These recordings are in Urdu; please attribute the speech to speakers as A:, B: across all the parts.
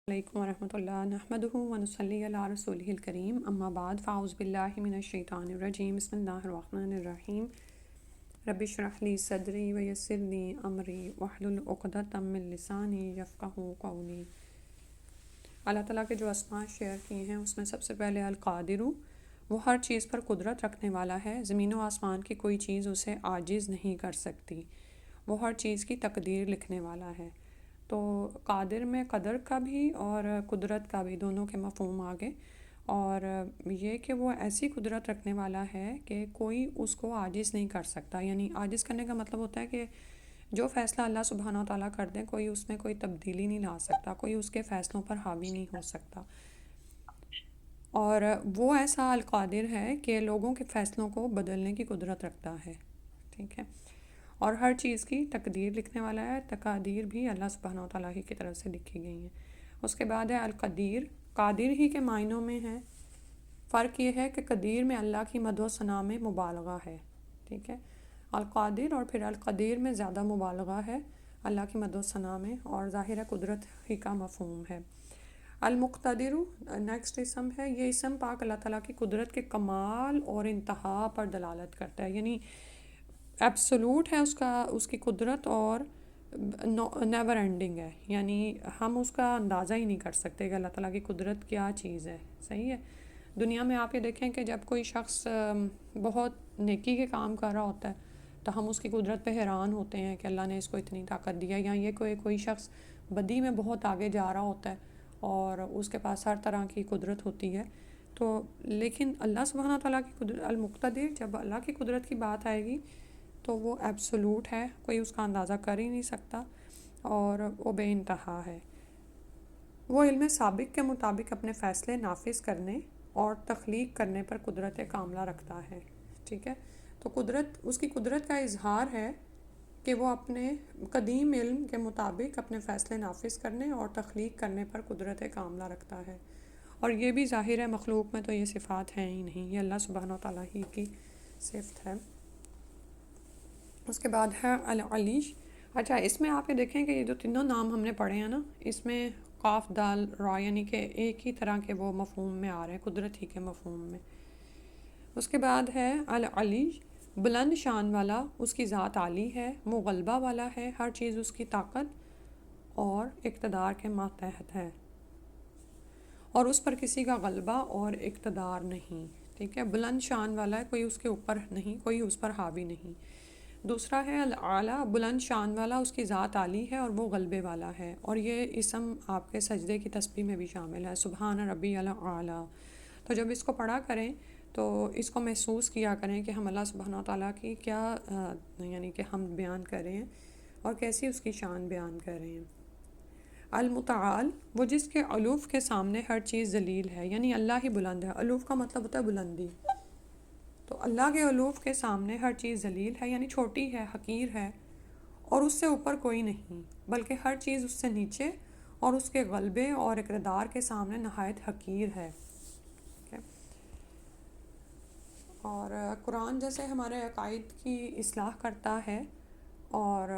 A: علیکم ورحمۃ اللہ نحمدہ ونصلی علی رسولہ الکریم اما بعد فاعوذ باللہ من الشیطان الرجیم بسم اللہ الرحمن الرحیم رب اشرح لی صدری ویسر لی امری واحلل عقدۃ من لسانی یفقہوا قولی۔ اللہ تعالیٰ کے جو اسماء شیئر کیے ہیں اس میں سب سے پہلے القادر، وہ ہر چیز پر قدرت رکھنے والا ہے، زمین و آسمان کی کوئی چیز اسے عاجز نہیں کر سکتی، وہ ہر چیز کی تقدیر لکھنے والا ہے۔ تو قادر میں قدر کا بھی اور قدرت کا بھی دونوں کے مفہوم آگے، اور یہ کہ وہ ایسی قدرت رکھنے والا ہے کہ کوئی اس کو عاجز نہیں کر سکتا، یعنی عاجز کرنے کا مطلب ہوتا ہے کہ جو فیصلہ اللہ سبحانہ و تعالیٰ کر دیں کوئی اس میں کوئی تبدیلی نہیں لا سکتا، کوئی اس کے فیصلوں پر حاوی نہیں ہو سکتا، اور وہ ایسا القادر ہے کہ لوگوں کے فیصلوں کو بدلنے کی قدرت رکھتا ہے، ٹھیک ہے، اور ہر چیز کی تقدیر لکھنے والا ہے، تقادیر بھی اللہ سبحانہ و تعالیٰ ہی کی طرف سے لکھی گئی ہیں۔ اس کے بعد ہے القدیر، قادر ہی کے معنوں میں ہے، فرق یہ ہے کہ قدیر میں اللہ کی مدح و ثنا میں مبالغہ ہے، ٹھیک ہے، القادر اور پھر القدیر میں زیادہ مبالغہ ہے اللہ کی مدح و ثنا میں، اور ظاہر ہے قدرت ہی کا مفہوم ہے۔ المقتدر نیکسٹ اسم ہے، یہ اسم پاک اللہ تعالیٰ کی قدرت کے کمال اور انتہا پر دلالت کرتا ہے، یعنی ایبسولوٹ ہے اس کی قدرت، اور نیور اینڈنگ ہے، یعنی ہم اس کا اندازہ ہی نہیں کر سکتے کہ اللہ تعالیٰ کی قدرت کیا چیز ہے، صحیح ہے۔ دنیا میں آپ یہ دیکھیں کہ جب کوئی شخص بہت نیکی کے کام کر رہا ہوتا ہے تو ہم اس کی قدرت پہ حیران ہوتے ہیں کہ اللہ نے اس کو اتنی طاقت دیا، یا یہ کوئی شخص بدی میں بہت آگے جا رہا ہوتا ہے اور اس کے پاس ہر طرح کی قدرت ہوتی ہے، تو لیکن اللہ سبحانہ تعالیٰ کی قدرت المقتدر، جب اللہ کی قدرت کی بات آئے گی تو وہ ایبسولوٹ ہے، کوئی اس کا اندازہ کر ہی نہیں سکتا، اور وہ بے انتہا ہے۔ وہ علم سابق کے مطابق اپنے فیصلے نافذ کرنے اور تخلیق کرنے پر قدرت کاملہ رکھتا ہے، ٹھیک ہے، تو قدرت، اس کی قدرت کا اظہار ہے کہ وہ اپنے قدیم علم کے مطابق اپنے فیصلے نافذ کرنے اور تخلیق کرنے پر قدرت کاملہ رکھتا ہے، اور یہ بھی ظاہر ہے مخلوق میں تو یہ صفات ہیں ہی نہیں، یہ اللہ سبحانہ و تعالیٰ ہی کی صفت ہے۔ اس کے بعد ہے العلی۔ اچھا، اس میں آپ یہ دیکھیں کہ یہ جو تینوں نام ہم نے پڑھے ہیں نا، اس میں قاف دال را، یعنی کہ ایک ہی طرح کے وہ مفہوم میں آ رہے ہیں، قدرت ہی کے مفہوم میں۔ اس کے بعد ہے العلی، بلند شان والا، اس کی ذات عالی ہے، وہ غلبہ والا ہے، ہر چیز اس کی طاقت اور اقتدار کے ماتحت ہے، اور اس پر کسی کا غلبہ اور اقتدار نہیں، ٹھیک ہے، بلند شان والا ہے، کوئی اس کے اوپر نہیں، کوئی اس پر حاوی نہیں۔ دوسرا ہے الاعلیٰ، بلند شان والا، اس کی ذات عالی ہے اور وہ غلبے والا ہے، اور یہ اسم آپ کے سجدے کی تسبیح میں بھی شامل ہے، سبحان ربی الاعلیٰ۔ تو جب اس کو پڑھا کریں تو اس کو محسوس کیا کریں کہ ہم اللہ سبحانہ تعالیٰ کی کیا یعنی کہ ہم بیان کر رہے ہیں اور کیسی اس کی شان بیان کر رہے ہیں۔ المتعال، وہ جس کے علوف کے سامنے ہر چیز ذلیل ہے، یعنی اللہ ہی بلند ہے، علوف کا مطلب ہوتا ہے بلندی، تو اللہ کے علوف کے سامنے ہر چیز ذلیل ہے، یعنی چھوٹی ہے، حقیر ہے، اور اس سے اوپر کوئی نہیں، بلکہ ہر چیز اس سے نیچے اور اس کے غلبے اور اقتدار کے سامنے نہایت حقیر ہے، ٹھیک ہے۔ اور قرآن جیسے ہمارے عقائد کی اصلاح کرتا ہے، اور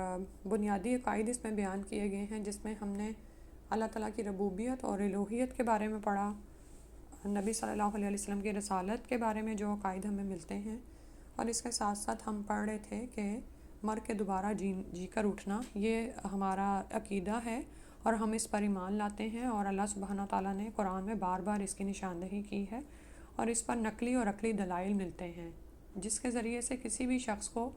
A: بنیادی عقائد اس میں بیان کیے گئے ہیں، جس میں ہم نے اللہ تعالیٰ کی ربوبیت اور الوہیت کے بارے میں پڑھا، نبی صلی اللہ علیہ وسلم کی رسالت کے بارے میں جو عقائد ہمیں ملتے ہیں، اور اس کے ساتھ ساتھ ہم پڑھ رہے تھے کہ مر کے دوبارہ جی کر اٹھنا یہ ہمارا عقیدہ ہے، اور ہم اس پر ایمان لاتے ہیں، اور اللہ سبحانہ تعالیٰ نے قرآن میں بار بار اس کی نشاندہی کی ہے، اور اس پر نقلی اور عقلی دلائل ملتے ہیں، جس کے ذریعے سے کسی بھی شخص کو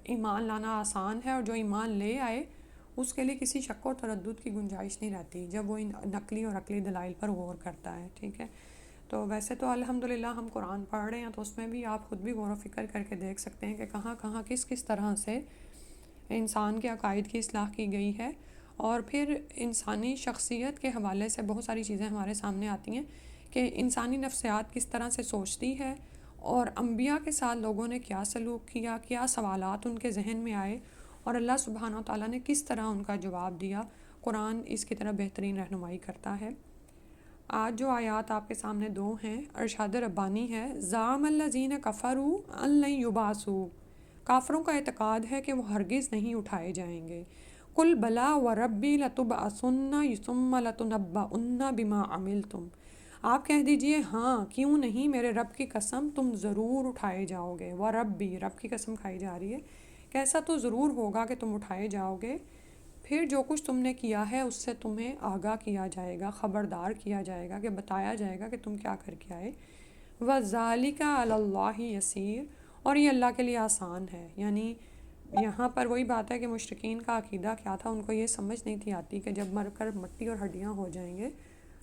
A: ایمان لانا آسان ہے، اور جو ایمان لے آئے اس کے لیے کسی شک و تردد کی گنجائش نہیں رہتی جب وہ ان نقلی اور عقلی دلائل پر غور کرتا ہے، ٹھیک ہے۔ تو ویسے تو الحمدللہ ہم قرآن پڑھ رہے ہیں، تو اس میں بھی آپ خود بھی غور و فکر کر کے دیکھ سکتے ہیں کہ کہاں کہاں کس طرح سے انسان کے عقائد کی اصلاح کی گئی ہے، اور پھر انسانی شخصیت کے حوالے سے بہت ساری چیزیں ہمارے سامنے آتی ہیں کہ انسانی نفسیات کس طرح سے سوچتی ہے، اور انبیاء کے ساتھ لوگوں نے کیا سلوک کیا، کیا سوالات ان کے ذہن میں آئے، اور اللہ سبحانہ تعالیٰ نے کس طرح ان کا جواب دیا۔ قرآن اس کی طرح بہترین رہنمائی کرتا ہے۔ آج جو آیات آپ کے سامنے دو ہیں، ارشاد ربانی ہے، زعم الذین کفروا ان لن یبعثوا، کافروں کا اعتقاد ہے کہ وہ ہرگز نہیں اٹھائے جائیں گے، قل بلا وربی لتبعثن ثم لتنبؤن بما عملتم، آپ کہہ دیجئے ہاں کیوں نہیں، میرے رب کی قسم تم ضرور اٹھائے جاؤ گے، وربی رب کی قسم کھائی جا رہی ہے کہ ایسا تو ضرور ہوگا کہ تم اٹھائے جاؤ گے، پھر جو کچھ تم نے کیا ہے اس سے تمہیں آگاہ کیا جائے گا، خبردار کیا جائے گا، کہ بتایا جائے گا کہ تم کیا کر کے آئے۔ وَذَلِكَ عَلَى اللَّهِ يَسِيرٌ، اور یہ اللہ کے لیے آسان ہے۔ یعنی یہاں پر وہی بات ہے کہ مشرکین کا عقیدہ کیا تھا، ان کو یہ سمجھ نہیں تھی آتی کہ جب مر کر مٹی اور ہڈیاں ہو جائیں گے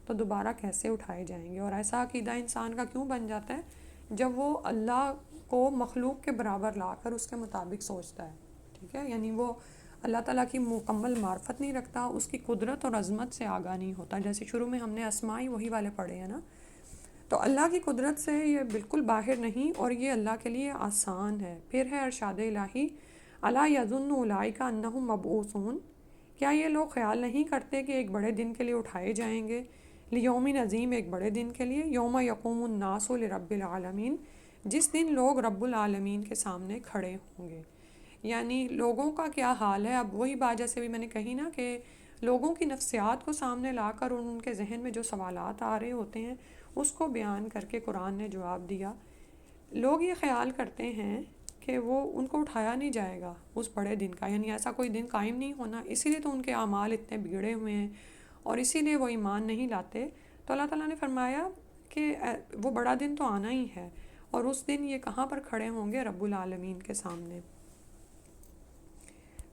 A: تو دوبارہ کیسے اٹھائے جائیں گے، اور ایسا عقیدہ انسان کا کیوں بن جاتا ہے جب وہ اللہ کو مخلوق کے برابر لا کر اس کے مطابق سوچتا ہے، ٹھیک ہے، یعنی وہ اللہ تعالیٰ کی مکمل معرفت نہیں رکھتا، اس کی قدرت اور عظمت سے آگاہ نہیں ہوتا، جیسے شروع میں ہم نے اسمائی وہی والے پڑھے ہیں نا، تو اللہ کی قدرت سے یہ بالکل باہر نہیں، اور یہ اللہ کے لیے آسان ہے۔ پھر ہے ارشاد الہی، الا یظن اولئک انہم مبعوثون، کیا یہ لوگ خیال نہیں کرتے کہ ایک بڑے دن کے لیے اٹھائے جائیں گے، لیوم عظیم، ایک بڑے دن کے لیے، یوم یقوم الناس لرب العالمین، جس دن لوگ رب العالمین کے سامنے کھڑے ہوں گے۔ یعنی لوگوں کا کیا حال ہے، اب وہی بات جیسے بھی میں نے کہی نا کہ لوگوں کی نفسیات کو سامنے لا کر ان کے ذہن میں جو سوالات آ رہے ہوتے ہیں اس کو بیان کر کے قرآن نے جواب دیا۔ لوگ یہ خیال کرتے ہیں کہ وہ ان کو اٹھایا نہیں جائے گا اس بڑے دن کا، یعنی ایسا کوئی دن قائم نہیں ہونا، اسی لیے تو ان کے اعمال اتنے بگڑے ہوئے ہیں اور اسی لیے وہ ایمان نہیں لاتے۔ تو اللہ تعالیٰ نے فرمایا کہ وہ بڑا دن تو آنا ہی ہے، اور اس دن یہ کہاں پر کھڑے ہوں گے، رب العالمین کے سامنے۔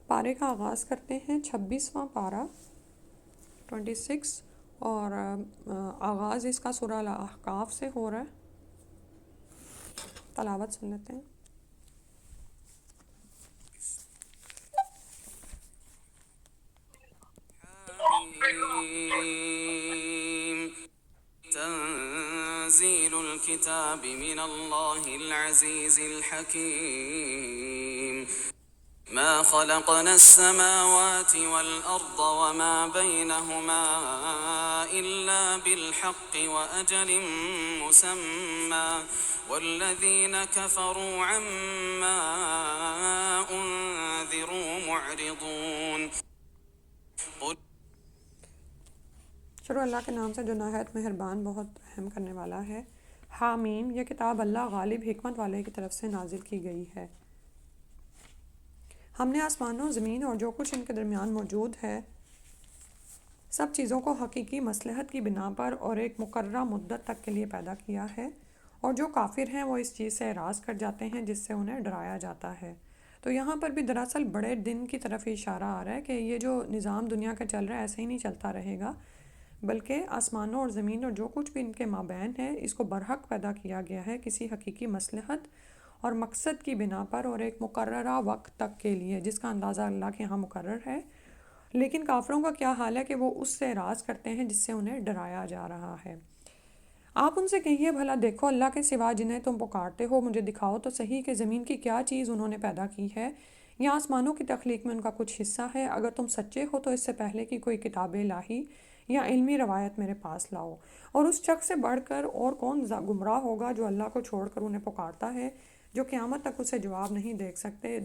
A: پارے کا آغاز کرتے ہیں 26واں پارہ 26، اور آغاز اس کا سورہ الاحقاف سے ہو رہا ہے، تلاوت سن لیتے ہیں۔
B: تنزيل الكتاب من الله العزيز الحكيم ما خلقنا السماوات والأرض وما بينهما إلا بالحق وأجل مسمى والذين كفروا عما أنذروا معرضون۔
A: شروع اللہ کے نام سے جو نہایت مہربان بہت رحم کرنے والا ہے۔ حامیم، یہ کتاب اللہ غالب حکمت والے کی طرف سے نازل کی گئی ہے۔ ہم نے آسمانوں، زمین اور جو کچھ ان کے درمیان موجود ہے سب چیزوں کو حقیقی مصلحت کی بنا پر اور ایک مقررہ مدت تک کے لیے پیدا کیا ہے، اور جو کافر ہیں وہ اس چیز سے اعراض کر جاتے ہیں جس سے انہیں ڈرایا جاتا ہے۔ تو یہاں پر بھی دراصل بڑے دن کی طرف اشارہ آ رہا ہے کہ یہ جو نظام دنیا کا چل رہا ہے ایسے ہی نہیں چلتا رہے گا، بلکہ آسمانوں اور زمین اور جو کچھ بھی ان کے مابین ہے اس کو برحق پیدا کیا گیا ہے کسی حقیقی مصلحت اور مقصد کی بنا پر اور ایک مقررہ وقت تک کے لیے، جس کا اندازہ اللہ کے ہاں مقرر ہے۔ لیکن کافروں کا کیا حال ہے کہ وہ اس سے اعراض کرتے ہیں جس سے انہیں ڈرایا جا رہا ہے۔ آپ ان سے کہیے بھلا دیکھو اللہ کے سوا جنہیں تم پکارتے ہو مجھے دکھاؤ تو صحیح کہ زمین کی کیا چیز انہوں نے پیدا کی ہے، یا آسمانوں کی تخلیق میں ان کا کچھ حصہ ہے۔ اگر تم سچے ہو تو اس سے پہلے کی کوئی کتاب الہی یا علمی روایت میرے پاس لاؤ، اور اس شخص سے بڑھ کر اور کون گمراہ ہوگا جو اللہ کو چھوڑ کر انہیں پکارتا ہے، جو قیامت تک اسے جواب نہیں دے سکتے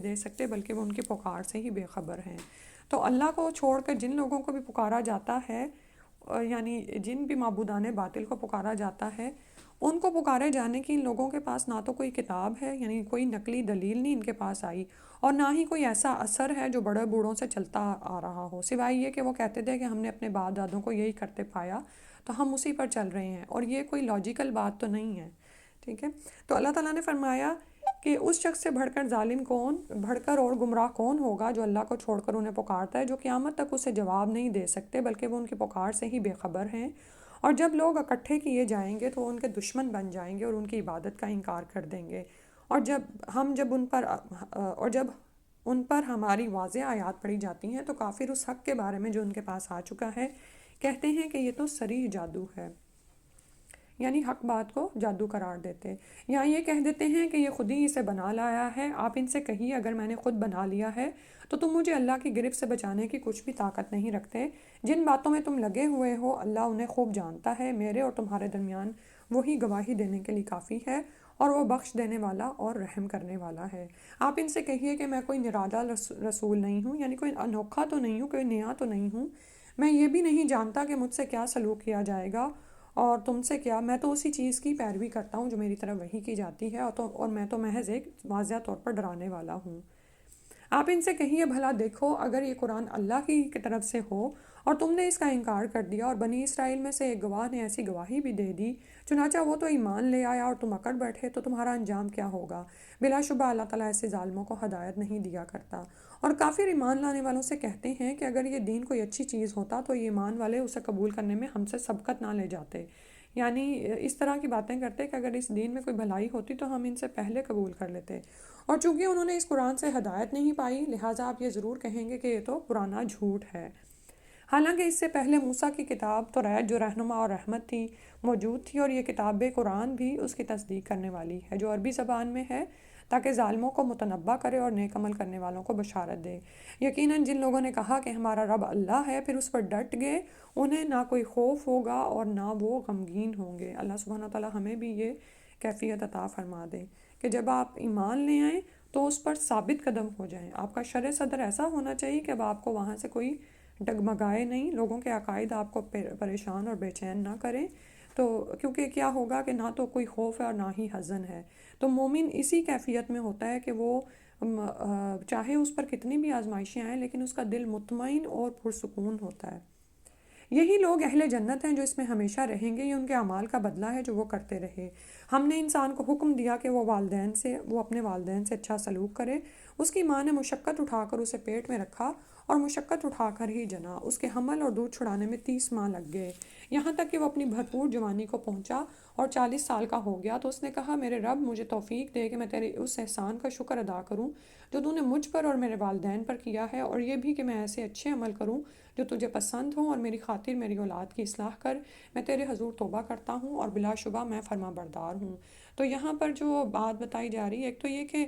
A: بلکہ وہ ان کی پکار سے ہی بے خبر ہیں۔ تو اللہ کو چھوڑ کر جن لوگوں کو بھی پکارا جاتا ہے، یعنی جن بھی معبودان باطل کو پکارا جاتا ہے، ان کو پکارے جانے کی ان لوگوں کے پاس نہ تو کوئی کتاب ہے، یعنی کوئی نقلی دلیل نہیں ان کے پاس آئی، اور نہ ہی کوئی ایسا اثر ہے جو بڑے بوڑھوں سے چلتا آ رہا ہو، سوائے یہ کہ وہ کہتے تھے کہ ہم نے اپنے باپ دادوں کو یہی کرتے پایا تو ہم اسی پر چل رہے ہیں، اور یہ کوئی لاجیکل بات تو نہیں ہے، ٹھیک ہے۔ تو اللہ تعالیٰ نے فرمایا کہ اس شخص سے بڑھ کر ظالم کون، بڑھ کر اور گمراہ کون ہوگا جو اللہ کو چھوڑ کر انہیں پکارتا ہے، جو قیامت تک اسے جواب نہیں دے سکتے بلکہ وہ ان کی پکار سے ہی بے خبر ہیں، اور جب لوگ اکٹھے کیے جائیں گے تو وہ ان کے دشمن بن جائیں گے اور ان کی عبادت کا انکار کر دیں گے، اور جب ان پر ہماری واضح آیات پڑھی جاتی ہیں تو کافر اس حق کے بارے میں جو ان کے پاس آ چکا ہے کہتے ہیں کہ یہ تو صریح جادو ہے، یعنی حق بات کو جادو قرار دیتے، یا یہ کہہ دیتے ہیں کہ یہ خود ہی اسے بنا لایا ہے۔ آپ ان سے کہیے اگر میں نے خود بنا لیا ہے تو تم مجھے اللہ کی گرفت سے بچانے کی کچھ بھی طاقت نہیں رکھتے، جن باتوں میں تم لگے ہوئے ہو اللہ انہیں خوب جانتا ہے، میرے اور تمہارے درمیان وہی گواہی دینے کے لیے کافی ہے، اور وہ بخش دینے والا اور رحم کرنے والا ہے۔ آپ ان سے کہیے کہ میں کوئی نرالا رسول نہیں ہوں، یعنی کوئی انوکھا تو نہیں ہوں، کوئی نیا تو نہیں ہوں، میں یہ بھی نہیں جانتا کہ مجھ سے کیا سلوک کیا جائے گا اور تم سے کیا، میں تو اسی چیز کی پیروی کرتا ہوں جو میری طرف وحی کی جاتی ہے، اور میں تو محض ایک واضح طور پر ڈرانے والا ہوں۔ آپ ان سے کہیے بھلا دیکھو اگر یہ قرآن اللہ کی طرف سے ہو اور تم نے اس کا انکار کر دیا اور بنی اسرائیل میں سے ایک گواہ نے ایسی گواہی بھی دے دی، چنانچہ وہ تو ایمان لے آیا اور تم اکڑ بیٹھے، تو تمہارا انجام کیا ہوگا؟ بلا شبہ اللہ تعالیٰ ایسے ظالموں کو ہدایت نہیں دیا کرتا۔ اور کافر ایمان لانے والوں سے کہتے ہیں کہ اگر یہ دین کوئی اچھی چیز ہوتا تو یہ ایمان والے اسے قبول کرنے میں ہم سے سبقت نہ لے جاتے، یعنی اس طرح کی باتیں کرتے کہ اگر اس دین میں کوئی بھلائی ہوتی تو ہم ان سے پہلے قبول کر لیتے، اور چونکہ انہوں نے اس قرآن سے ہدایت نہیں پائی لہٰذا آپ یہ ضرور کہیں گے کہ یہ تو پرانا جھوٹ ہے۔ حالانکہ اس سے پہلے موسیٰ کی کتاب توریت جو رہنما اور رحمت تھی موجود تھی، اور یہ کتاب قرآن بھی اس کی تصدیق کرنے والی ہے جو عربی زبان میں ہے، تاکہ ظالموں کو متنبہ کرے اور نیک عمل کرنے والوں کو بشارت دے۔ یقیناً جن لوگوں نے کہا کہ ہمارا رب اللہ ہے پھر اس پر ڈٹ گئے، انہیں نہ کوئی خوف ہوگا اور نہ وہ غمگین ہوں گے۔ اللہ سبحانہ تعالیٰ ہمیں بھی یہ کیفیت عطا فرما دے کہ جب آپ ایمان لے آئیں تو اس پر ثابت قدم ہو جائیں۔ آپ کا شرع صدر ایسا ہونا چاہیے کہ اب آپ کو وہاں سے کوئی ڈگمگائے نہیں، لوگوں کے عقائد آپ کو پریشان اور بے چین نہ کریں، تو کیونکہ کیا ہوگا کہ نہ تو کوئی خوف ہے اور نہ ہی حزن ہے۔ تو مومن اسی کیفیت میں ہوتا ہے کہ وہ چاہے اس پر کتنی بھی آزمائشیں آئیں لیکن اس کا دل مطمئن اور پرسکون ہوتا ہے۔ یہی لوگ اہل جنت ہیں جو اس میں ہمیشہ رہیں گے، یہ ان کے اعمال کا بدلہ ہے جو وہ کرتے رہے۔ ہم نے انسان کو حکم دیا کہ وہ اپنے والدین سے اچھا سلوک کرے۔ اس کی ماں نے مشقت اٹھا کر اسے پیٹ میں رکھا اور مشقت اٹھا کر ہی جنا۔ اس کے حمل اور دودھ چھڑانے میں 30 ماہ لگ گئے، یہاں تک کہ وہ اپنی بھرپور جوانی کو پہنچا اور 40 سال کا ہو گیا، تو اس نے کہا میرے رب مجھے توفیق دے کہ میں تیرے اس احسان کا شکر ادا کروں جو تو نے مجھ پر اور میرے والدین پر کیا ہے، اور یہ بھی کہ میں ایسے اچھے عمل کروں جو تجھے پسند ہوں، اور میری خاطر میری اولاد کی اصلاح کر، میں تیرے حضور توبہ کرتا ہوں اور بلا شبہ میں فرما بردار ہوں۔ تو یہاں پر جو بات بتائی جا رہی ہے ایک تو یہ کہ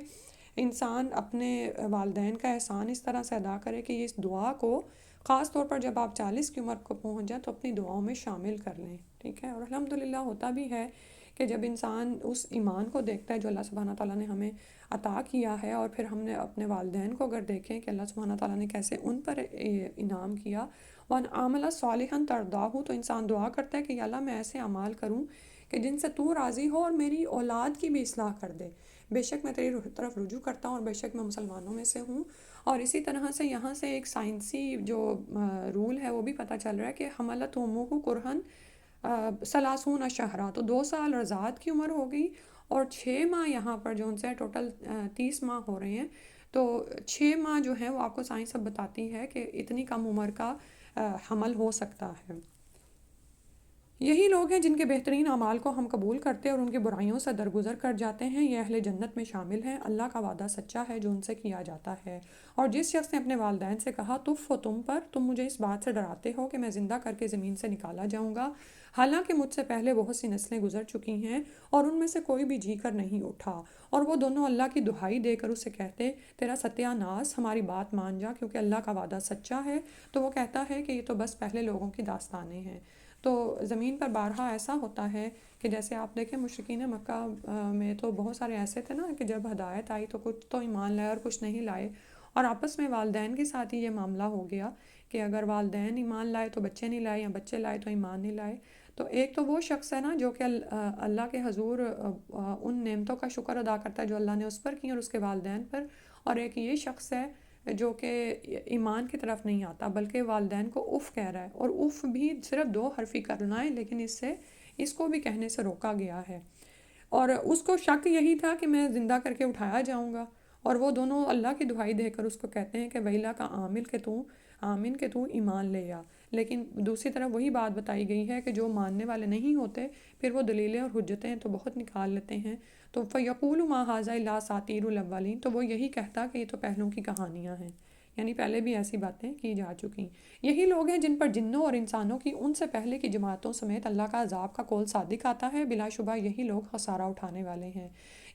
A: انسان اپنے والدین کا احسان اس طرح سے ادا کرے کہ یہ اس دعا کو خاص طور پر جب آپ 40 کی عمر کو پہنچ جائیں تو اپنی دعاؤں میں شامل کر لیں، ٹھیک ہے۔ اور الحمدللہ ہوتا بھی ہے کہ جب انسان اس ایمان کو دیکھتا ہے جو اللہ سبحانہ تعالیٰ نے ہمیں عطا کیا ہے، اور پھر ہم نے اپنے والدین کو اگر دیکھیں کہ اللہ سبحانہ تعالیٰ نے کیسے ان پر انعام کیا، وَأَنْ عَمَلَ صَالِحًا تَرْضَاهُ، تو انسان دعا کرتا ہے کہ یا اللہ میں ایسے اعمال کروں کہ جن سے تو راضی ہو اور میری اولاد کی بھی اصلاح کر دے، بے شک میں تیری طرف رجوع کرتا ہوں اور بے شک میں مسلمانوں میں سے ہوں۔ اور اسی طرح سے یہاں سے ایک سائنسی جو رول ہے وہ بھی پتہ چل رہا ہے کہ حملت امہ کرہن 30 شہرا، تو 2 سال رضاعت کی عمر ہو گئی اور 6 ماہ یہاں پر جو ان سے ٹوٹل 30 ماہ ہو رہے ہیں، تو 6 ماہ جو ہیں وہ آپ کو سائنس اب بتاتی ہے کہ اتنی کم عمر کا حمل ہو سکتا ہے۔ یہی لوگ ہیں جن کے بہترین اعمال کو ہم قبول کرتے اور ان کی برائیوں سے درگزر کر جاتے ہیں، یہ اہل جنت میں شامل ہیں۔ اللہ کا وعدہ سچا ہے جو ان سے کیا جاتا ہے۔ اور جس شخص نے اپنے والدین سے کہا تف ہو تم پر، تم مجھے اس بات سے ڈراتے ہو کہ میں زندہ کر کے زمین سے نکالا جاؤں گا، حالانکہ مجھ سے پہلے بہت سی نسلیں گزر چکی ہیں اور ان میں سے کوئی بھی جی کر نہیں اٹھا، اور وہ دونوں اللہ کی دہائی دے کر اسے کہتے تیرا ستیہ ناس، ہماری بات مان جا کیونکہ اللہ کا وعدہ سچا ہے، تو وہ کہتا ہے کہ یہ تو بس پہلے لوگوں کی داستانیں ہیں۔ تو زمین پر بارہا ایسا ہوتا ہے کہ جیسے آپ دیکھیں مشرکین مکہ میں تو بہت سارے ایسے تھے نا کہ جب ہدایت آئی تو کچھ تو ایمان لائے اور کچھ نہیں لائے، اور آپس میں والدین کے ساتھ ہی یہ معاملہ ہو گیا کہ اگر والدین ایمان لائے تو بچے نہیں لائے، یا بچے لائے تو ایمان نہیں لائے۔ تو ایک تو وہ شخص ہے نا جو کہ اللہ کے حضور ان نعمتوں کا شکر ادا کرتا ہے جو اللہ نے اس پر کی اور اس کے والدین پر، اور ایک یہ شخص ہے جو کہ ایمان کی طرف نہیں آتا بلکہ والدین کو اف کہہ رہا ہے، اور اف بھی صرف 2 حرفی کرنا ہے لیکن اس کو بھی کہنے سے روکا گیا ہے، اور اس کو شک یہی تھا کہ میں زندہ کر کے اٹھایا جاؤں گا، اور وہ دونوں اللہ کی دہائی دے کر اس کو کہتے ہیں کہ ویلا کا آمن کہ تو ایمان لے آ۔ لیکن دوسری طرف وہی بات بتائی گئی ہے کہ جو ماننے والے نہیں ہوتے پھر وہ دلیلیں اور حجتیں تو بہت نکال لیتے ہیں، تو فَيَقُولُ مَا هَٰذَا إِلَّا أَسَاطِيرُ الْأَوَّلِينَ، تو وہ یہی کہتا کہ یہ تو پہلوں کی کہانیاں ہیں، یعنی پہلے بھی ایسی باتیں کی جا چکی۔ یہی لوگ ہیں جن پر جنوں اور انسانوں کی ان سے پہلے کی جماعتوں سمیت اللہ کا عذاب کا قول صادق آتا ہے، بلا شبہ یہی لوگ خسارہ اٹھانے والے ہیں۔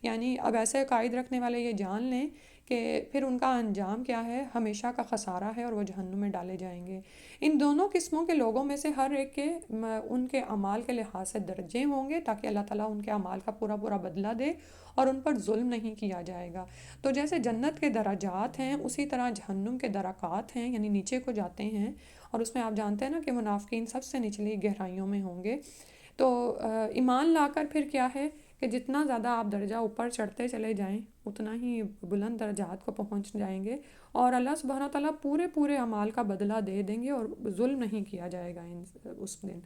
A: یعنی اب ایسے عقائد رکھنے والے یہ جان لیں کہ پھر ان کا انجام کیا ہے، ہمیشہ کا خسارہ ہے اور وہ جہنم میں ڈالے جائیں گے۔ ان دونوں قسموں کے لوگوں میں سے ہر ایک کے ان کے اعمال کے لحاظ سے درجے ہوں گے، تاکہ اللہ تعالیٰ ان کے اعمال کا پورا پورا بدلہ دے اور ان پر ظلم نہیں کیا جائے گا۔ تو جیسے جنت کے درجات ہیں، اسی طرح جہنم کے درکات ہیں، یعنی نیچے کو جاتے ہیں، اور اس میں آپ جانتے ہیں نا کہ منافقین سب سے نچلی گہرائیوں میں ہوں گے۔ تو ایمان لا کر پھر کیا ہے کہ جتنا زیادہ آپ درجہ اوپر چڑھتے چلے جائیں اتنا ہی بلند درجات کو پہنچ جائیں گے، اور اللہ سبحانہ تعالیٰ پورے پورے اعمال کا بدلہ دے دیں گے اور ظلم نہیں کیا جائے گا اس دن۔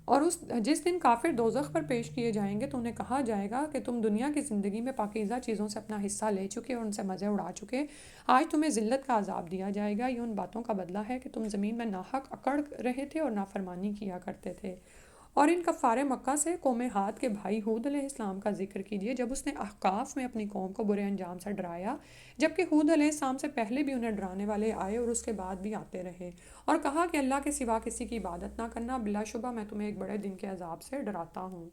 A: اور جس دن کافر دوزخ پر پیش کیے جائیں گے تو انہیں کہا جائے گا کہ تم دنیا کی زندگی میں پاکیزہ چیزوں سے اپنا حصہ لے چکے اور ان سے مزے اڑا چکے، آج تمہیں ذلت کا عذاب دیا جائے گا، یہ ان باتوں کا بدلہ ہے کہ تم زمین میں ناحق اکڑ رہے تھے اور نافرمانی کیا کرتے تھے۔ اور ان کفار مکہ سے قوم ہاد کے بھائی ہود علیہ السلام کا ذکر کیجیے، جب اس نے احقاف میں اپنی قوم کو برے انجام سے ڈرایا، جبکہ ہود علیہ السلام سے پہلے بھی انہیں ڈرانے والے آئے اور اس کے بعد بھی آتے رہے، اور کہا کہ اللہ کے سوا کسی کی عبادت نہ کرنا، بلا شبہ میں تمہیں ایک بڑے دن کے عذاب سے ڈراتا ہوں۔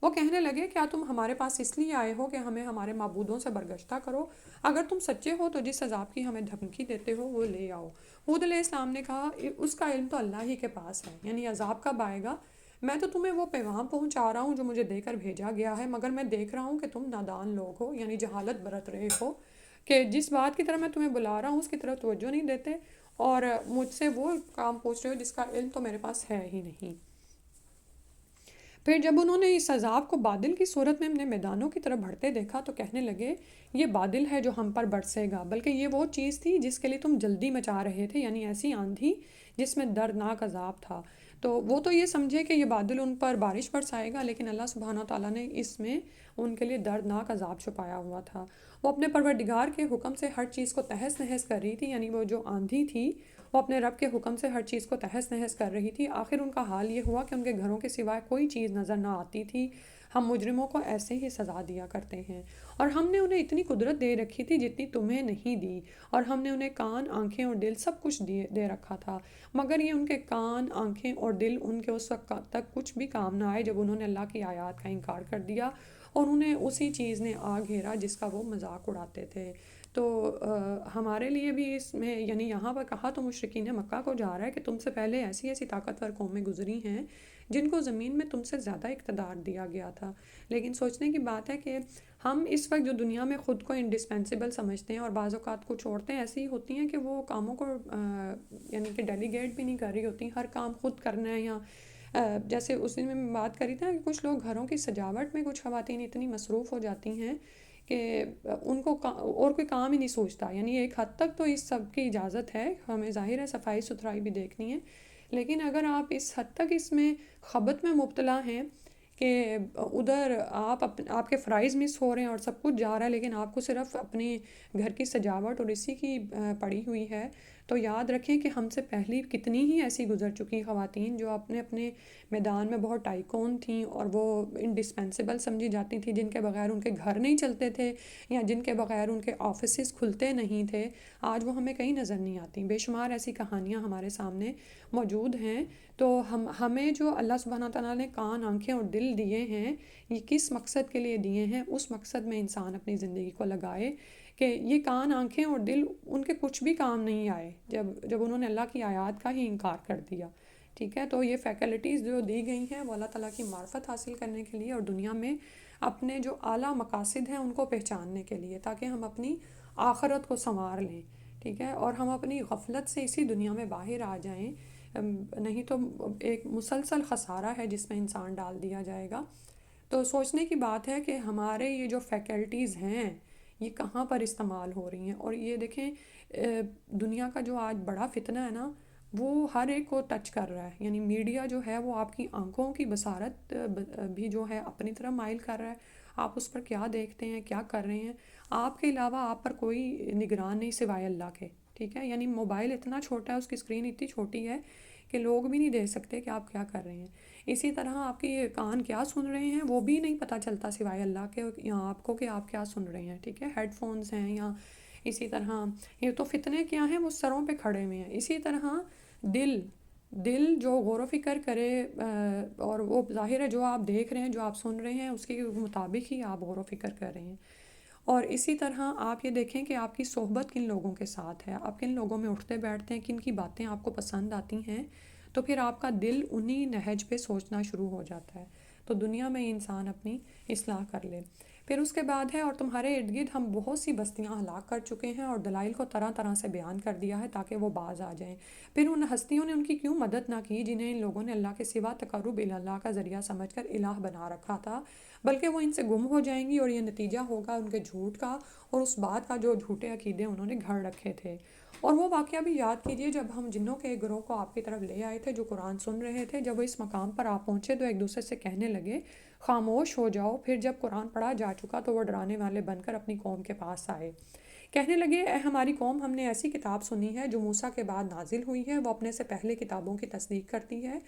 A: وہ کہنے لگے کیا تم ہمارے پاس اس لیے آئے ہو کہ ہمیں ہمارے معبودوں سے برگشتہ کرو؟ اگر تم سچے ہو تو جس عذاب کی ہمیں دھمکی دیتے ہو وہ لے آؤ۔ ہود علیہ السلام نے کہا اس کا علم تو اللہ ہی کے پاس ہے، یعنی عذاب کب آئے گا؟ میں تو تمہیں وہ پیغام پہنچا رہا ہوں جو مجھے دے کر بھیجا گیا ہے، مگر میں دیکھ رہا ہوں کہ تم نادان لوگ ہو، یعنی جہالت برت رہے ہو کہ جس بات کی طرف میں تمہیں بلا رہا ہوں اس کی طرف توجہ نہیں دیتے، اور مجھ سے وہ کام پوچھ رہے ہو جس کا علم تو میرے پاس ہے ہی نہیں۔ پھر جب انہوں نے اس عذاب کو بادل کی صورت میں اپنے میدانوں کی طرف بڑھتے دیکھا تو کہنے لگے یہ بادل ہے جو ہم پر برسے گا، بلکہ یہ وہ چیز تھی جس کے لیے تم جلدی مچا رہے تھے، یعنی ایسی آندھی جس میں دردناک عذاب تھا۔ تو وہ تو یہ سمجھے کہ یہ بادل ان پر بارش برسائے گا، لیکن اللہ سبحانہ تعالیٰ نے اس میں ان کے لیے دردناک عذاب چھپایا ہوا تھا۔ وہ اپنے پروردگار کے حکم سے ہر چیز کو تہس نہس کر رہی تھی، یعنی وہ جو آندھی تھی وہ اپنے رب کے حکم سے ہر چیز کو تہس نہس کر رہی تھی۔ آخر ان کا حال یہ ہوا کہ ان کے گھروں کے سوائے کوئی چیز نظر نہ آتی تھی۔ ہم مجرموں کو ایسے ہی سزا دیا کرتے ہیں، اور ہم نے انہیں اتنی قدرت دے رکھی تھی جتنی تمہیں نہیں دی، اور ہم نے انہیں کان، آنکھیں اور دل سب کچھ دے رکھا تھا، مگر یہ ان کے کان، آنکھیں اور دل ان کے اس وقت تک کچھ بھی کام نہ آئے جب انہوں نے اللہ کی آیات کا انکار کر دیا اور انہیں اسی چیز نے آ گھیرا جس کا وہ مذاق اڑاتے تھے۔ تو ہمارے لیے بھی اس میں یعنی یہاں پر کہا تو مشرکین مکہ کو جا رہا ہے کہ تم سے پہلے ایسی ایسی طاقتور قومیں گزری ہیں جن کو زمین میں تم سے زیادہ اقتدار دیا گیا تھا، لیکن سوچنے کی بات ہے کہ ہم اس وقت جو دنیا میں خود کو انڈسپینسیبل سمجھتے ہیں، اور بعض اوقات کچھ عورتیں ایسی ہوتی ہیں کہ وہ کاموں کو یعنی کہ ڈیلیگیٹ بھی نہیں کر رہی ہوتی، ہر کام خود کرنا ہے، یا جیسے اس دن میں بات کری تھی نا کہ کچھ لوگ گھروں کی سجاوٹ میں کچھ خواتین اتنی مصروف ہو جاتی ہیں کہ ان کو اور کوئی کام ہی نہیں سوچتا، یعنی ایک حد تک تو اس سب کی اجازت ہے، ہمیں ظاہر ہے صفائی ستھرائی بھی دیکھنی ہے، لیکن اگر آپ اس حد تک اس میں خبط میں مبتلا ہیں کہ ادھر آپ کے فرائض مس ہو رہے ہیں اور سب کچھ جا رہا ہے، لیکن آپ کو صرف اپنے گھر کی سجاوٹ اور اسی کی پڑی ہوئی ہے، تو یاد رکھیں کہ ہم سے پہلی کتنی ہی ایسی گزر چکی خواتین جو اپنے اپنے میدان میں بہت ٹائکون تھیں اور وہ انڈسپینسیبل سمجھی جاتی تھیں، جن کے بغیر ان کے گھر نہیں چلتے تھے یا جن کے بغیر ان کے آفیسز کھلتے نہیں تھے، آج وہ ہمیں کہیں نظر نہیں آتی۔ بے شمار ایسی کہانیاں ہمارے سامنے موجود ہیں۔ تو ہمیں جو اللہ سبحانہ تعالیٰ نے کان، آنکھیں اور دل دیے ہیں، یہ کس مقصد کے لیے دیے ہیں، اس مقصد میں انسان اپنی زندگی کو لگائے کہ یہ کان، آنکھیں اور دل ان کے کچھ بھی کام نہیں آئے جب انہوں نے اللہ کی آیات کا ہی انکار کر دیا، ٹھیک ہے۔ تو یہ فیکلٹیز جو دی گئی ہیں وہ اللہ تعالیٰ کی معرفت حاصل کرنے کے لیے اور دنیا میں اپنے جو اعلیٰ مقاصد ہیں ان کو پہچاننے کے لیے، تاکہ ہم اپنی آخرت کو سنوار لیں، ٹھیک ہے، اور ہم اپنی غفلت سے اسی دنیا میں باہر آ جائیں، نہیں تو ایک مسلسل خسارہ ہے جس میں انسان ڈال دیا جائے گا۔ تو سوچنے کی بات ہے کہ ہمارے یہ جو فیکلٹیز ہیں یہ کہاں پر استعمال ہو رہی ہیں، اور یہ دیکھیں دنیا کا جو آج بڑا فتنہ ہے نا وہ ہر ایک کو ٹچ کر رہا ہے، یعنی میڈیا جو ہے وہ آپ کی آنکھوں کی بصارت بھی جو ہے اپنی طرف مائل کر رہا ہے، آپ اس پر کیا دیکھتے ہیں، کیا کر رہے ہیں، آپ کے علاوہ آپ پر کوئی نگران نہیں سوائے اللہ کے، ٹھیک ہے، یعنی موبائل اتنا چھوٹا ہے، اس کی اسکرین اتنی چھوٹی ہے کہ لوگ بھی نہیں دیکھ سکتے کہ آپ کیا کر رہے ہیں۔ اسی طرح آپ کے یہ کان کیا سن رہے ہیں وہ بھی نہیں پتہ چلتا سوائے اللہ کے یا آپ کو کہ آپ کیا سن رہے ہیں، ٹھیک ہے، ہیڈ فونز ہیں، یا اسی طرح یہ تو فتنے کیا ہیں وہ سروں پہ کھڑے ہوئے ہیں۔ اسی طرح دل جو غور و فکر کرے اور وہ ظاہر ہے جو آپ دیکھ رہے ہیں، جو آپ سن رہے ہیں اس کے مطابق ہی آپ غور و فکر کر رہے ہیں، اور اسی طرح آپ یہ دیکھیں کہ آپ کی صحبت کن لوگوں کے ساتھ ہے، آپ کن لوگوں میں اٹھتے بیٹھتے ہیں، کن کی باتیں آپ کو پسند آتی ہیں، تو پھر آپ کا دل انہی نہج پہ سوچنا شروع ہو جاتا ہے، تو دنیا میں انسان اپنی اصلاح کر لے۔ پھر اس کے بعد ہے اور تمہارے ارد گرد ہم بہت سی بستیاں ہلاک کر چکے ہیں اور دلائل کو طرح طرح سے بیان کر دیا ہے تاکہ وہ باز آ جائیں۔ پھر ان ہستیوں نے ان کی کیوں مدد نہ کی جنہیں ان لوگوں نے اللہ کے سوا تقرب اللہ کا ذریعہ سمجھ کر الہ بنا رکھا تھا، بلکہ وہ ان سے گم ہو جائیں گی اور یہ نتیجہ ہوگا ان کے جھوٹ کا اور اس بات کا جو جھوٹے عقیدے انہوں نے گھڑ رکھے تھے۔ اور وہ واقعہ بھی یاد کیجئے جب ہم جنوں کے ایک گروہ کو آپ کی طرف لے آئے تھے جو قرآن سن رہے تھے، جب وہ اس مقام پر آپ پہنچے تو ایک دوسرے سے کہنے لگے خاموش ہو جاؤ۔ پھر جب قرآن پڑھا جا چکا تو وہ ڈرانے والے بن کر اپنی قوم کے پاس آئے، کہنے لگے اے ہماری قوم، ہم نے ایسی کتاب سنی ہے جو موسیٰ کے بعد نازل ہوئی ہے، وہ اپنے سے پہلے کتابوں کی تصدیق کرتی ہے،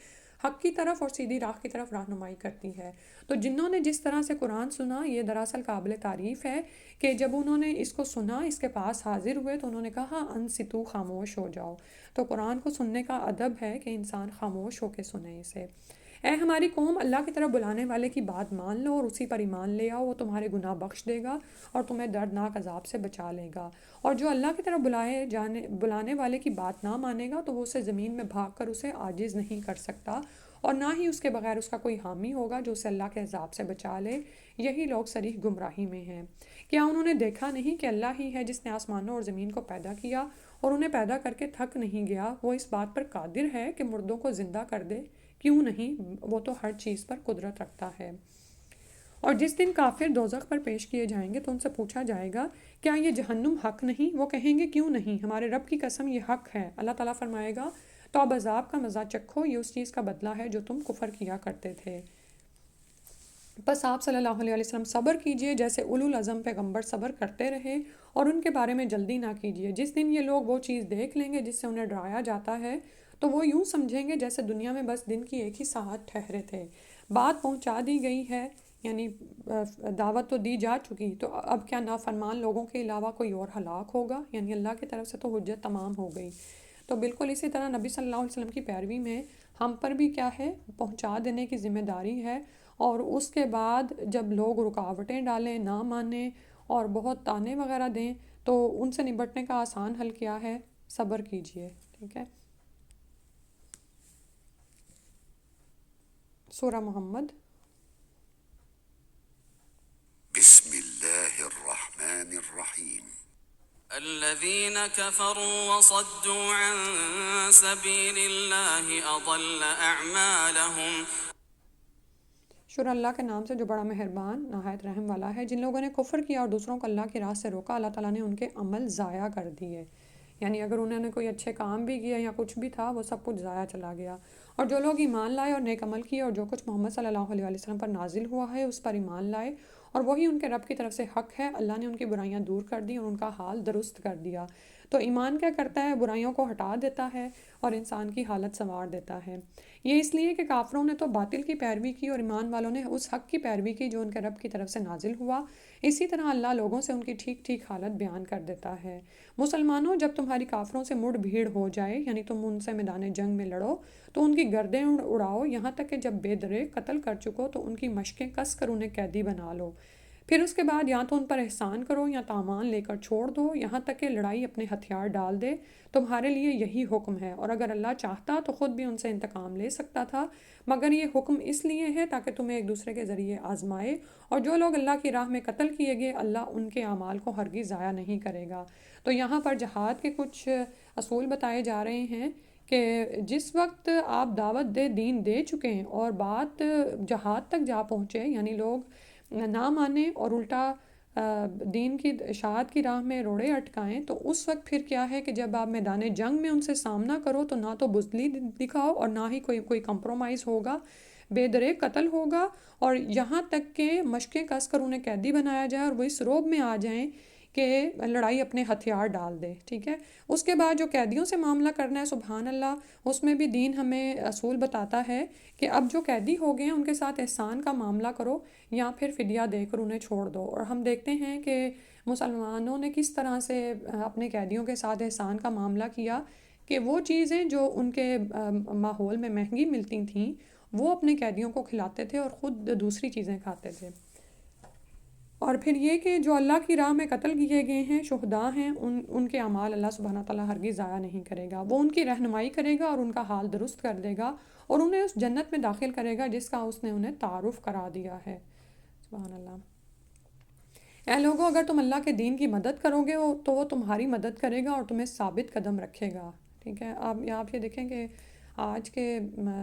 A: حق کی طرف اور سیدھی راہ کی طرف رہنمائی کرتی ہے۔ تو جنہوں نے جس طرح سے قرآن سنا یہ دراصل قابل تعریف ہے کہ جب انہوں نے اس کو سنا، اس کے پاس حاضر ہوئے تو انہوں نے کہا انصتو، خاموش ہو جاؤ۔ تو قرآن کو سننے کا ادب ہے کہ انسان خاموش ہو کے سنے اسے۔ اے ہماری قوم، اللہ کی طرف بلانے والے کی بات مان لو اور اسی پر ایمان لے آؤ، وہ تمہارے گناہ بخش دے گا اور تمہیں دردناک عذاب سے بچا لے گا۔ اور جو اللہ کی طرف بلانے والے کی بات نہ مانے گا تو وہ اسے زمین میں بھاگ کر اسے عاجز نہیں کر سکتا اور نہ ہی اس کے بغیر اس کا کوئی حامی ہوگا جو اسے اللہ کے عذاب سے بچا لے۔ یہی لوگ صریح گمراہی میں ہیں۔ کیا انہوں نے دیکھا نہیں کہ اللہ ہی ہے جس نے آسمانوں اور زمین کو پیدا کیا اور انہیں پیدا کر کے تھک نہیں گیا؟ وہ اس بات پر قادر ہے کہ مردوں کو زندہ کر دے، کیوں نہیں؟ وہ تو ہر چیز پر قدرت رکھتا ہے۔ اور جس دن کافر دوزخ پر پیش کیے جائیں گے تو ان سے پوچھا جائے گا کیا یہ جہنم حق نہیں؟ وہ کہیں گے کیوں نہیں، ہمارے رب کی قسم یہ حق ہے۔ اللہ تعالیٰ فرمائے گا تو اب عذاب کا مزہ چکھو، یہ اس چیز کا بدلہ ہے جو تم کفر کیا کرتے تھے۔ بس آپ صلی اللہ علیہ وسلم صبر کیجئے جیسے اولو العزم پیغمبر صبر کرتے رہے اور ان کے بارے میں جلدی نہ کیجئے۔ جس دن یہ لوگ وہ چیز دیکھ لیں گے جس سے انہیں ڈرایا جاتا ہے تو وہ یوں سمجھیں گے جیسے دنیا میں بس دن کی ایک ہی ساعت ٹھہرے تھے۔ بات پہنچا دی گئی ہے، یعنی دعوت تو دی جا چکی، تو اب کیا نافرمان لوگوں کے علاوہ کوئی اور ہلاک ہوگا؟ یعنی اللہ کی طرف سے تو حجت تمام ہو گئی۔ تو بالکل اسی طرح نبی صلی اللہ علیہ وسلم کی پیروی میں ہم پر بھی کیا ہے، پہنچا دینے کی ذمہ داری ہے، اور اس کے بعد جب لوگ رکاوٹیں ڈالیں، نہ مانیں اور بہت طعنے وغیرہ دیں تو ان سے نبٹنے کا آسان حل کیا ہے؟ صبر کیجئے، ٹھیک ہے۔ سورہ محمد۔
C: بسم اللہ الرحمن الرحیم۔
B: الذين كفروا وصدوا عن سبيل الله أضل أعمالهم۔
A: شروع اللہ کے نام سے جو بڑا مہربان نہایت رحم والا ہے۔ جن لوگوں نے کفر کیا اور دوسروں کو اللہ کی راہ سے روکا، اللہ تعالیٰ نے ان کے عمل ضائع کر دیے، یعنی اگر انہوں نے کوئی اچھے کام بھی کیا یا کچھ بھی تھا وہ سب کچھ ضائع چلا گیا۔ اور جو لوگ ایمان لائے اور نیک عمل کیے اور جو کچھ محمد صلی اللہ علیہ وسلم پر نازل ہوا ہے اس پر ایمان لائے اور وہی ان کے رب کی طرف سے حق ہے، اللہ نے ان کی برائیاں دور کر دی اور ان کا حال درست کر دیا۔ تو ایمان کیا کرتا ہے؟ برائیوں کو ہٹا دیتا ہے اور انسان کی حالت سنوار دیتا ہے۔ یہ اس لیے کہ کافروں نے تو باطل کی پیروی کی اور ایمان والوں نے اس حق کی پیروی کی جو ان کے رب کی طرف سے نازل ہوا۔ اسی طرح اللہ لوگوں سے ان کی ٹھیک ٹھیک حالت بیان کر دیتا ہے۔ مسلمانوں، جب تمہاری کافروں سے مڑ بھیڑ ہو جائے، یعنی تم ان سے میدان جنگ میں لڑو تو ان کی گردیں اڑاؤ، یہاں تک کہ جب بے درے قتل کر چکو تو ان کی مشقیں کس کر انہیں قیدی بنا لو۔ پھر اس کے بعد یا تو ان پر احسان کرو یا تاوان لے کر چھوڑ دو، یہاں تک کہ لڑائی اپنے ہتھیار ڈال دے۔ تمہارے لیے یہی حکم ہے، اور اگر اللہ چاہتا تو خود بھی ان سے انتقام لے سکتا تھا، مگر یہ حکم اس لیے ہے تاکہ تمہیں ایک دوسرے کے ذریعے آزمائے، اور جو لوگ اللہ کی راہ میں قتل کیے گئے اللہ ان کے اعمال کو ہرگز ضائع نہیں کرے گا۔ تو یہاں پر جہاد کے کچھ اصول بتائے جا رہے ہیں کہ جس وقت آپ دعوت دین دے چکے ہیں اور بات جہاد تک جا پہنچے، یعنی لوگ نہ مانیں اور الٹا دین کی اشاعت کی راہ میں روڑے اٹکائیں، تو اس وقت پھر کیا ہے کہ جب آپ میدان جنگ میں ان سے سامنا کرو تو نہ تو بزدلی دکھاؤ اور نہ ہی کوئی کمپرومائز ہوگا، بے درے قتل ہوگا، اور یہاں تک کہ مشقیں کس کر انہیں قیدی بنایا جائے اور وہ اس روب میں آ جائیں کہ لڑائی اپنے ہتھیار ڈال دے، ٹھیک ہے۔ اس کے بعد جو قیدیوں سے معاملہ کرنا ہے، سبحان اللہ، اس میں بھی دین ہمیں اصول بتاتا ہے کہ اب جو قیدی ہو گئے ہیں ان کے ساتھ احسان کا معاملہ کرو یا پھر فدیہ دے کر انہیں چھوڑ دو۔ اور ہم دیکھتے ہیں کہ مسلمانوں نے کس طرح سے اپنے قیدیوں کے ساتھ احسان کا معاملہ کیا کہ وہ چیزیں جو ان کے ماحول میں مہنگی ملتی تھیں وہ اپنے قیدیوں کو کھلاتے تھے اور خود دوسری چیزیں کھاتے تھے۔ اور پھر یہ کہ جو اللہ کی راہ میں قتل کیے گئے ہیں، شہداء ہیں، ان کے اعمال اللہ سبحانہ تعالیٰ ہرگز ضائع نہیں کرے گا. وہ ان کی رہنمائی کرے گا اور ان کا حال درست کر دے گا اور انہیں اس جنت میں داخل کرے گا جس کا اس نے انہیں تعارف کرا دیا ہے. سبحان اللہ. اے لوگوں، اگر تم اللہ کے دین کی مدد کرو گے تو وہ تمہاری مدد کرے گا اور تمہیں ثابت قدم رکھے گا. ٹھیک ہے. آپ یہ دیکھیں کہ آج کے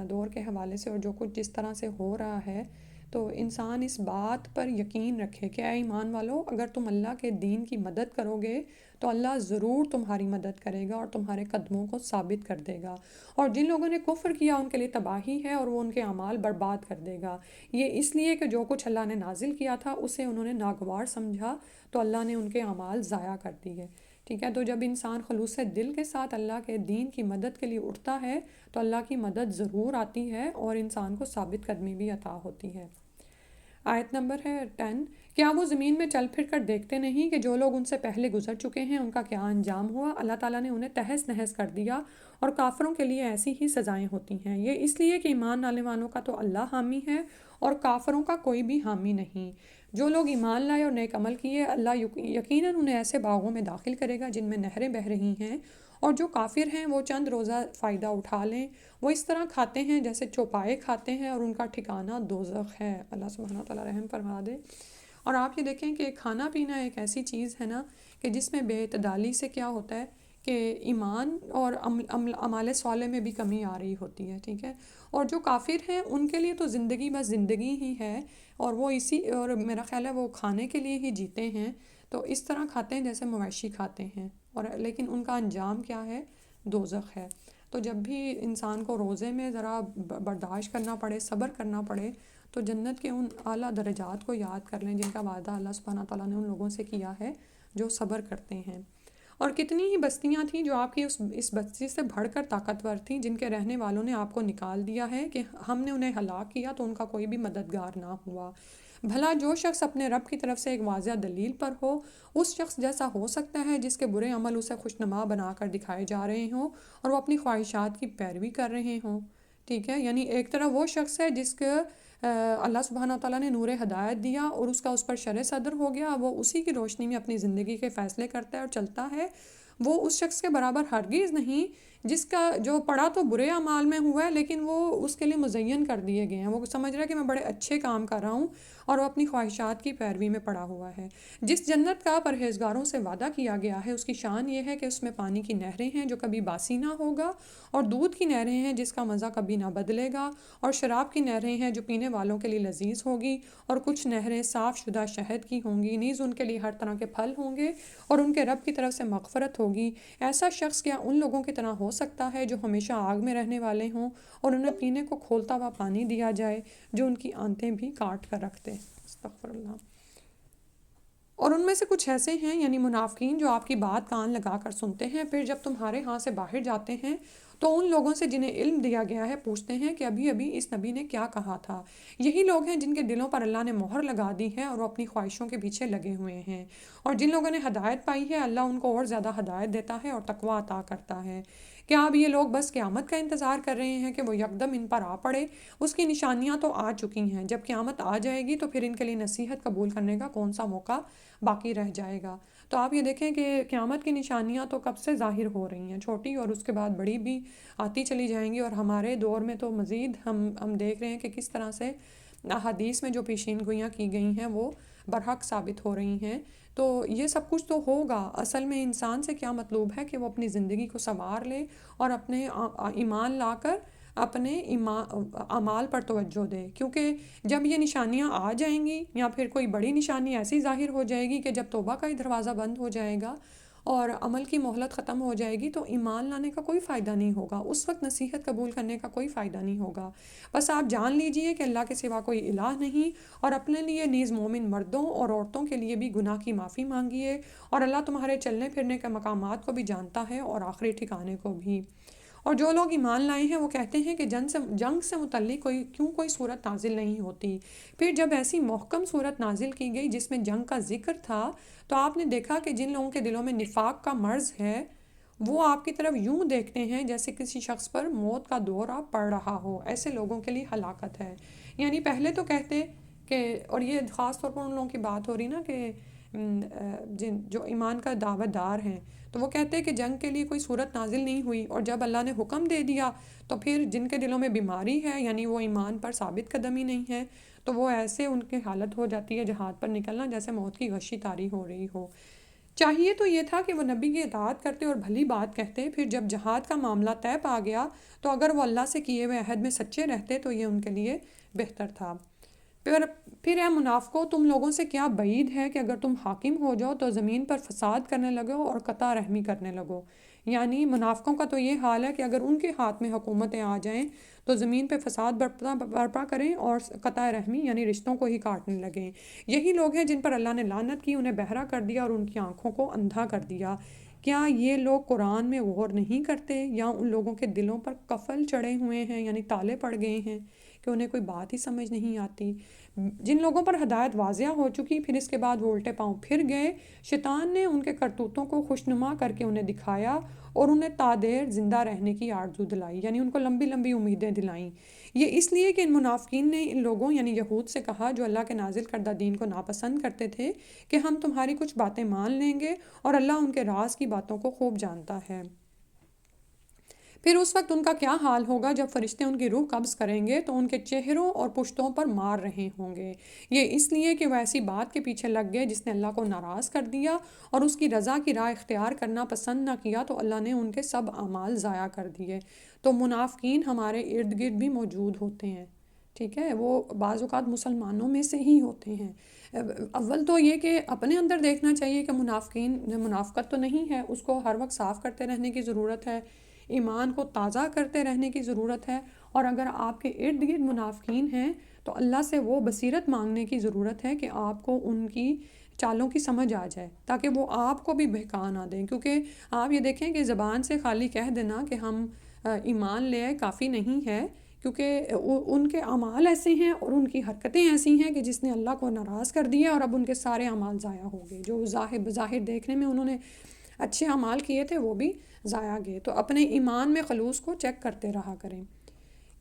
A: دور کے حوالے سے اور جو کچھ جس طرح سے ہو رہا ہے، تو انسان اس بات پر یقین رکھے کہ اے ایمان والو، اگر تم اللہ کے دین کی مدد کرو گے تو اللہ ضرور تمہاری مدد کرے گا اور تمہارے قدموں کو ثابت کر دے گا. اور جن لوگوں نے کفر کیا ان کے لیے تباہی ہے اور وہ ان کے اعمال برباد کر دے گا. یہ اس لیے کہ جو کچھ اللہ نے نازل کیا تھا اسے انہوں نے ناگوار سمجھا، تو اللہ نے ان کے اعمال ضائع کر دیے. ٹھیک ہے. تو جب انسان خلوص دل کے ساتھ اللہ کے دین کی مدد کے لیے اٹھتا ہے تو اللہ کی مدد ضرور آتی ہے اور انسان کو ثابت قدمی بھی عطا ہوتی ہے. آیت نمبر ہے 10. کیا وہ زمین میں چل پھر کر دیکھتے نہیں کہ جو لوگ ان سے پہلے گزر چکے ہیں ان کا کیا انجام ہوا؟ اللہ تعالیٰ نے انہیں تہس نہس کر دیا اور کافروں کے لیے ایسی ہی سزائیں ہوتی ہیں. یہ اس لیے کہ ایمان لانے والوں کا تو اللہ حامی ہے اور کافروں کا کوئی بھی حامی نہیں. جو لوگ ایمان لائے اور نیک عمل کیے، اللہ یقیناً انہیں ایسے باغوں میں داخل کرے گا جن میں نہریں بہہ رہی ہیں. اور جو کافر ہیں وہ چند روزہ فائدہ اٹھا لیں، وہ اس طرح کھاتے ہیں جیسے چوپائے کھاتے ہیں اور ان کا ٹھکانہ دوزخ ہے. اللہ سبحانہ تعالیٰ رحم فرما دے. اور آپ یہ دیکھیں کہ کھانا پینا ایک ایسی چیز ہے نا کہ جس میں بے اعتدالی سے کیا ہوتا ہے کہ ایمان اور اعمال صالح میں بھی کمی آ رہی ہوتی ہے. ٹھیک ہے. اور جو کافر ہیں ان کے لیے تو زندگی بس زندگی ہی ہے اور وہ اور میرا خیال ہے وہ کھانے کے لیے ہی جیتے ہیں. تو اس طرح کھاتے ہیں جیسے مویشی کھاتے ہیں، اور لیکن ان کا انجام کیا ہے؟ دوزخ ہے. تو جب بھی انسان کو روزے میں ذرا برداشت کرنا پڑے، صبر کرنا پڑے، تو جنت کے ان اعلیٰ درجات کو یاد کر لیں جن کا وعدہ اللہ سبحانہ تعالیٰ نے ان لوگوں سے کیا ہے جو صبر کرتے ہیں. اور کتنی ہی بستیاں تھیں جو آپ کی اس بستی سے بڑھ کر طاقتور تھیں، جن کے رہنے والوں نے آپ کو نکال دیا ہے کہ ہم نے انہیں ہلاک کیا تو ان کا کوئی بھی مددگار نہ ہوا. بھلا جو شخص اپنے رب کی طرف سے ایک واضح دلیل پر ہو، اس شخص جیسا ہو سکتا ہے جس کے برے عمل اسے خوشنما بنا کر دکھائے جا رہے ہوں اور وہ اپنی خواہشات کی پیروی کر رہے ہوں. ٹھیک ہے. یعنی ایک طرح وہ شخص ہے جس کے اللہ سبحانہ تعالیٰ نے نور ہدایت دیا اور اس کا اس پر شرع صدر ہو گیا، وہ اسی کی روشنی میں اپنی زندگی کے فیصلے کرتا ہے اور چلتا ہے. وہ اس شخص کے برابر ہرگز نہیں جس کا جو پڑا تو برے اعمال میں ہوا ہے لیکن وہ اس کے لیے مزین کر دیے گئے ہیں. وہ سمجھ رہا ہے کہ میں بڑے اچھے کام کر رہا ہوں اور وہ اپنی خواہشات کی پیروی میں پڑا ہوا ہے. جس جنت کا پرہیزگاروں سے وعدہ کیا گیا ہے اس کی شان یہ ہے کہ اس میں پانی کی نہریں ہیں جو کبھی باسی نہ ہوگا، اور دودھ کی نہریں ہیں جس کا مزہ کبھی نہ بدلے گا، اور شراب کی نہریں ہیں جو پینے والوں کے لیے لذیذ ہوگی، اور کچھ نہریں صاف شدہ شہد کی ہوں گی. نیز ان کے لیے ہر طرح کے پھل ہوں گے اور ان کے رب کی طرف سے مغفرت ہوگی. ایسا شخص کیا ان لوگوں کی طرح ہو سکتا ہے جو ہمیشہ آگ میں رہنے والے ہوں اور انہیں پینے کو کھولتا ہوا پانی دیا جائے جو ان کی آنتیں بھی کاٹ کر رکھتے. استغفر اللہ. اور ان میں سے کچھ ایسے ہیں یعنی منافقین جو آپ کی بات کان لگا کر سنتے ہیں، پھر جب تمہارے ہاں سے باہر جاتے ہیں تو ان لوگوں سے جنہیں علم دیا گیا ہے پوچھتے ہیں کہ ابھی ابھی اس نبی نے کیا کہا تھا. یہی لوگ ہیں جن کے دلوں پر اللہ نے مہر لگا دی ہے اور وہ اپنی خواہشوں کے پیچھے لگے ہوئے ہیں. اور جن لوگوں نے ہدایت پائی ہے اللہ ان کو اور زیادہ ہدایت دیتا ہے اور تقویٰ عطا کرتا ہے. کیا اب یہ لوگ بس قیامت کا انتظار کر رہے ہیں کہ وہ یکدم ان پر آ پڑے؟ اس کی نشانیاں تو آ چکی ہیں. جب قیامت آ جائے گی تو پھر ان کے لیے نصیحت قبول کرنے کا کون سا موقع باقی رہ جائے گا؟ تو آپ یہ دیکھیں کہ قیامت کی نشانیاں تو کب سے ظاہر ہو رہی ہیں، چھوٹی اور اس کے بعد بڑی بھی آتی چلی جائیں گی. اور ہمارے دور میں تو مزید ہم دیکھ رہے ہیں کہ کس طرح سے احادیث میں جو پیشین گوئیاں کی گئی ہیں وہ برحق ثابت ہو رہی ہیں. تو یہ سب کچھ تو ہوگا. اصل میں انسان سے کیا مطلوب ہے کہ وہ اپنی زندگی کو سنوار لے اور اپنے ایمان لا کر اپنے اعمال پر توجہ دے، کیونکہ جب یہ نشانیاں آ جائیں گی یا پھر کوئی بڑی نشانی ایسی ظاہر ہو جائے گی کہ جب توبہ کا ہی دروازہ بند ہو جائے گا اور عمل کی مہلت ختم ہو جائے گی تو ایمان لانے کا کوئی فائدہ نہیں ہوگا. اس وقت نصیحت قبول کرنے کا کوئی فائدہ نہیں ہوگا. بس آپ جان لیجئے کہ اللہ کے سوا کوئی الہ نہیں، اور اپنے لیے نیز مومن مردوں اور عورتوں کے لیے بھی گناہ کی معافی مانگیے، اور اللہ تمہارے چلنے پھرنے کے مقامات کو بھی جانتا ہے اور آخری ٹھکانے کو بھی. اور جو لوگ ایمان لائے ہیں وہ کہتے ہیں کہ جنگ سے متعلق کوئی صورت نازل نہیں ہوتی. پھر جب ایسی محکم صورت نازل کی گئی جس میں جنگ کا ذکر تھا تو آپ نے دیکھا کہ جن لوگوں کے دلوں میں نفاق کا مرض ہے وہ آپ کی طرف یوں دیکھتے ہیں جیسے کسی شخص پر موت کا دورہ پڑ رہا ہو. ایسے لوگوں کے لیے ہلاکت ہے. یعنی پہلے تو کہتے کہ اور یہ خاص طور پر ان لوگوں کی بات ہو رہی نا کہ جو ایمان کا دعوت دار ہیں، تو وہ کہتے ہیں کہ جنگ کے لیے کوئی صورت نازل نہیں ہوئی، اور جب اللہ نے حکم دے دیا تو پھر جن کے دلوں میں بیماری ہے، یعنی وہ ایمان پر ثابت قدمی نہیں ہے، تو وہ ایسے ان کی حالت ہو جاتی ہے جہاد پر نکلنا جیسے موت کی غشی طاری ہو رہی ہو۔ چاہیے تو یہ تھا کہ وہ نبی کی اطاعت کرتے اور بھلی بات کہتے، پھر جب جہاد کا معاملہ طے پا گیا تو اگر وہ اللہ سے کیے ہوئے عہد میں سچے رہتے تو یہ ان کے لیے بہتر تھا۔ پھر اے منافقو، تم لوگوں سے کیا بعید ہے کہ اگر تم حاکم ہو جاؤ تو زمین پر فساد کرنے لگو اور قطع رحمی کرنے لگو۔ یعنی منافقوں کا تو یہ حال ہے کہ اگر ان کے ہاتھ میں حکومتیں آ جائیں تو زمین پہ فساد برپا کریں اور قطع رحمی یعنی رشتوں کو ہی کاٹنے لگیں۔ یہی لوگ ہیں جن پر اللہ نے لعنت کی، انہیں بہرا کر دیا اور ان کی آنکھوں کو اندھا کر دیا۔ کیا یہ لوگ قرآن میں غور نہیں کرتے، یا ان لوگوں کے دلوں پر قفل چڑھے ہوئے ہیں، یعنی تالے پڑ گئے ہیں کہ انہیں کوئی بات ہی سمجھ نہیں آتی؟ جن لوگوں پر ہدایت واضح ہو چکی پھر اس کے بعد وہ الٹے پاؤں پھر گئے، شیطان نے ان کے کرتوتوں کو خوشنما کر کے انہیں دکھایا اور انہیں تادیر زندہ رہنے کی آرزو دلائی، یعنی ان کو لمبی لمبی امیدیں دلائیں۔ یہ اس لیے کہ ان منافقین نے ان لوگوں یعنی یہود سے کہا جو اللہ کے نازل کردہ دین کو ناپسند کرتے تھے کہ ہم تمہاری کچھ باتیں مان لیں گے، اور اللہ ان کے راز کی باتوں کو خوب جانتا ہے۔ پھر اس وقت ان کا کیا حال ہوگا جب فرشتے ان کی روح قبض کریں گے تو ان کے چہروں اور پشتوں پر مار رہے ہوں گے۔ یہ اس لیے کہ وہ ایسی بات کے پیچھے لگ گئے جس نے اللہ کو ناراض کر دیا اور اس کی رضا کی راہ اختیار کرنا پسند نہ کیا، تو اللہ نے ان کے سب اعمال ضائع کر دیے۔ تو منافقین ہمارے ارد گرد بھی موجود ہوتے ہیں، ٹھیک ہے، وہ بعض اوقات مسلمانوں میں سے ہی ہوتے ہیں۔ اول تو یہ کہ اپنے اندر دیکھنا چاہیے کہ منافقت تو نہیں ہے، اس کو ہر وقت صاف کرتے رہنے کی ضرورت ہے، ایمان کو تازہ کرتے رہنے کی ضرورت ہے، اور اگر آپ کے ارد گرد منافقین ہیں تو اللہ سے وہ بصیرت مانگنے کی ضرورت ہے کہ آپ کو ان کی چالوں کی سمجھ آ جائے تاکہ وہ آپ کو بھی بہکا نہ دیں۔ کیونکہ آپ یہ دیکھیں کہ زبان سے خالی کہہ دینا کہ ہم ایمان لے آئے کافی نہیں ہے، کیونکہ ان کے اعمال ایسے ہیں اور ان کی حرکتیں ایسی ہیں کہ جس نے اللہ کو ناراض کر دیا، اور اب ان کے سارے اعمال ضائع ہو گئے۔ جو بظاہر دیکھنے میں انہوں نے اچھے اعمال کیے تھے وہ بھی ضائع گئے۔ تو اپنے ایمان میں خلوص کو چیک کرتے رہا کریں۔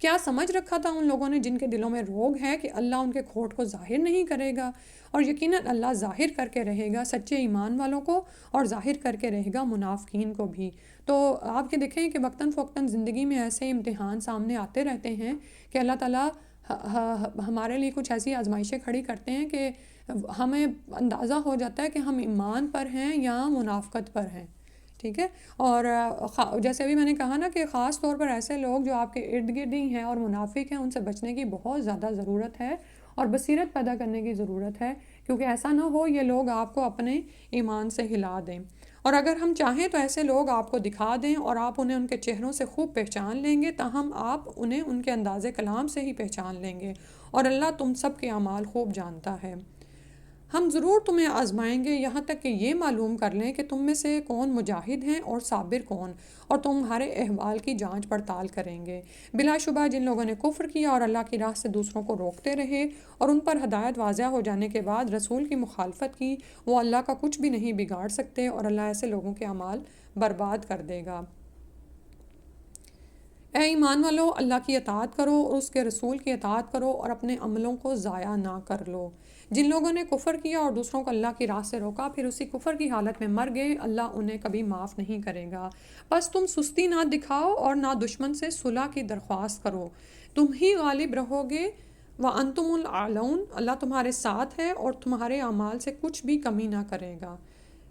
A: کیا سمجھ رکھا تھا ان لوگوں نے جن کے دلوں میں روگ ہے کہ اللہ ان کے کھوٹ کو ظاہر نہیں کرے گا، اور یقیناً اللہ ظاہر کر کے رہے گا سچے ایمان والوں کو اور ظاہر کر کے رہے گا منافقین کو بھی۔ تو آپ یہ دیکھیں کہ وقتاً فوقتاً زندگی میں ایسے امتحان سامنے آتے رہتے ہیں کہ اللہ تعالیٰ ہمارے لیے کچھ ایسی آزمائشیں کھڑی کرتے ہیں کہ ہمیں اندازہ ہو جاتا ہے کہ ہم ایمان پر ہیں یا منافقت پر ہیں، ٹھیک ہے۔ اور جیسے ابھی میں نے کہا نا کہ خاص طور پر ایسے لوگ جو آپ کے ارد گرد ہی ہیں اور منافق ہیں، ان سے بچنے کی بہت زیادہ ضرورت ہے اور بصیرت پیدا کرنے کی ضرورت ہے، کیونکہ ایسا نہ ہو یہ لوگ آپ کو اپنے ایمان سے ہلا دیں۔ اور اگر ہم چاہیں تو ایسے لوگ آپ کو دکھا دیں اور آپ انہیں ان کے چہروں سے خوب پہچان لیں گے، تاہم آپ انہیں ان کے انداز کلام سے ہی پہچان لیں گے، اور اللہ تم سب کے اعمال خوب جانتا ہے۔ ہم ضرور تمہیں آزمائیں گے یہاں تک کہ یہ معلوم کر لیں کہ تم میں سے کون مجاہد ہیں اور صابر کون، اور تمہارے احوال کی جانچ پڑتال کریں گے۔ بلا شبہ جن لوگوں نے کفر کیا اور اللہ کی راہ سے دوسروں کو روکتے رہے اور ان پر ہدایت واضح ہو جانے کے بعد رسول کی مخالفت کی، وہ اللہ کا کچھ بھی نہیں بگاڑ سکتے، اور اللہ ایسے لوگوں کے اعمال برباد کر دے گا۔ اے ایمان والو، اللہ کی اطاعت کرو اور اس کے رسول کی اطاعت کرو اور اپنے عملوں کو ضائع نہ کر لو۔ جن لوگوں نے کفر کیا اور دوسروں کو اللہ کی راہ سے روکا پھر اسی کفر کی حالت میں مر گئے، اللہ انہیں کبھی معاف نہیں کرے گا۔ بس تم سستی نہ دکھاؤ اور نہ دشمن سے صلح کی درخواست کرو، تم ہی غالب رہو گے، وَأَنْتُمُ الْأَعْلَوْنَ، اللہ تمہارے ساتھ ہے اور تمہارے اعمال سے کچھ بھی کمی نہ کرے گا،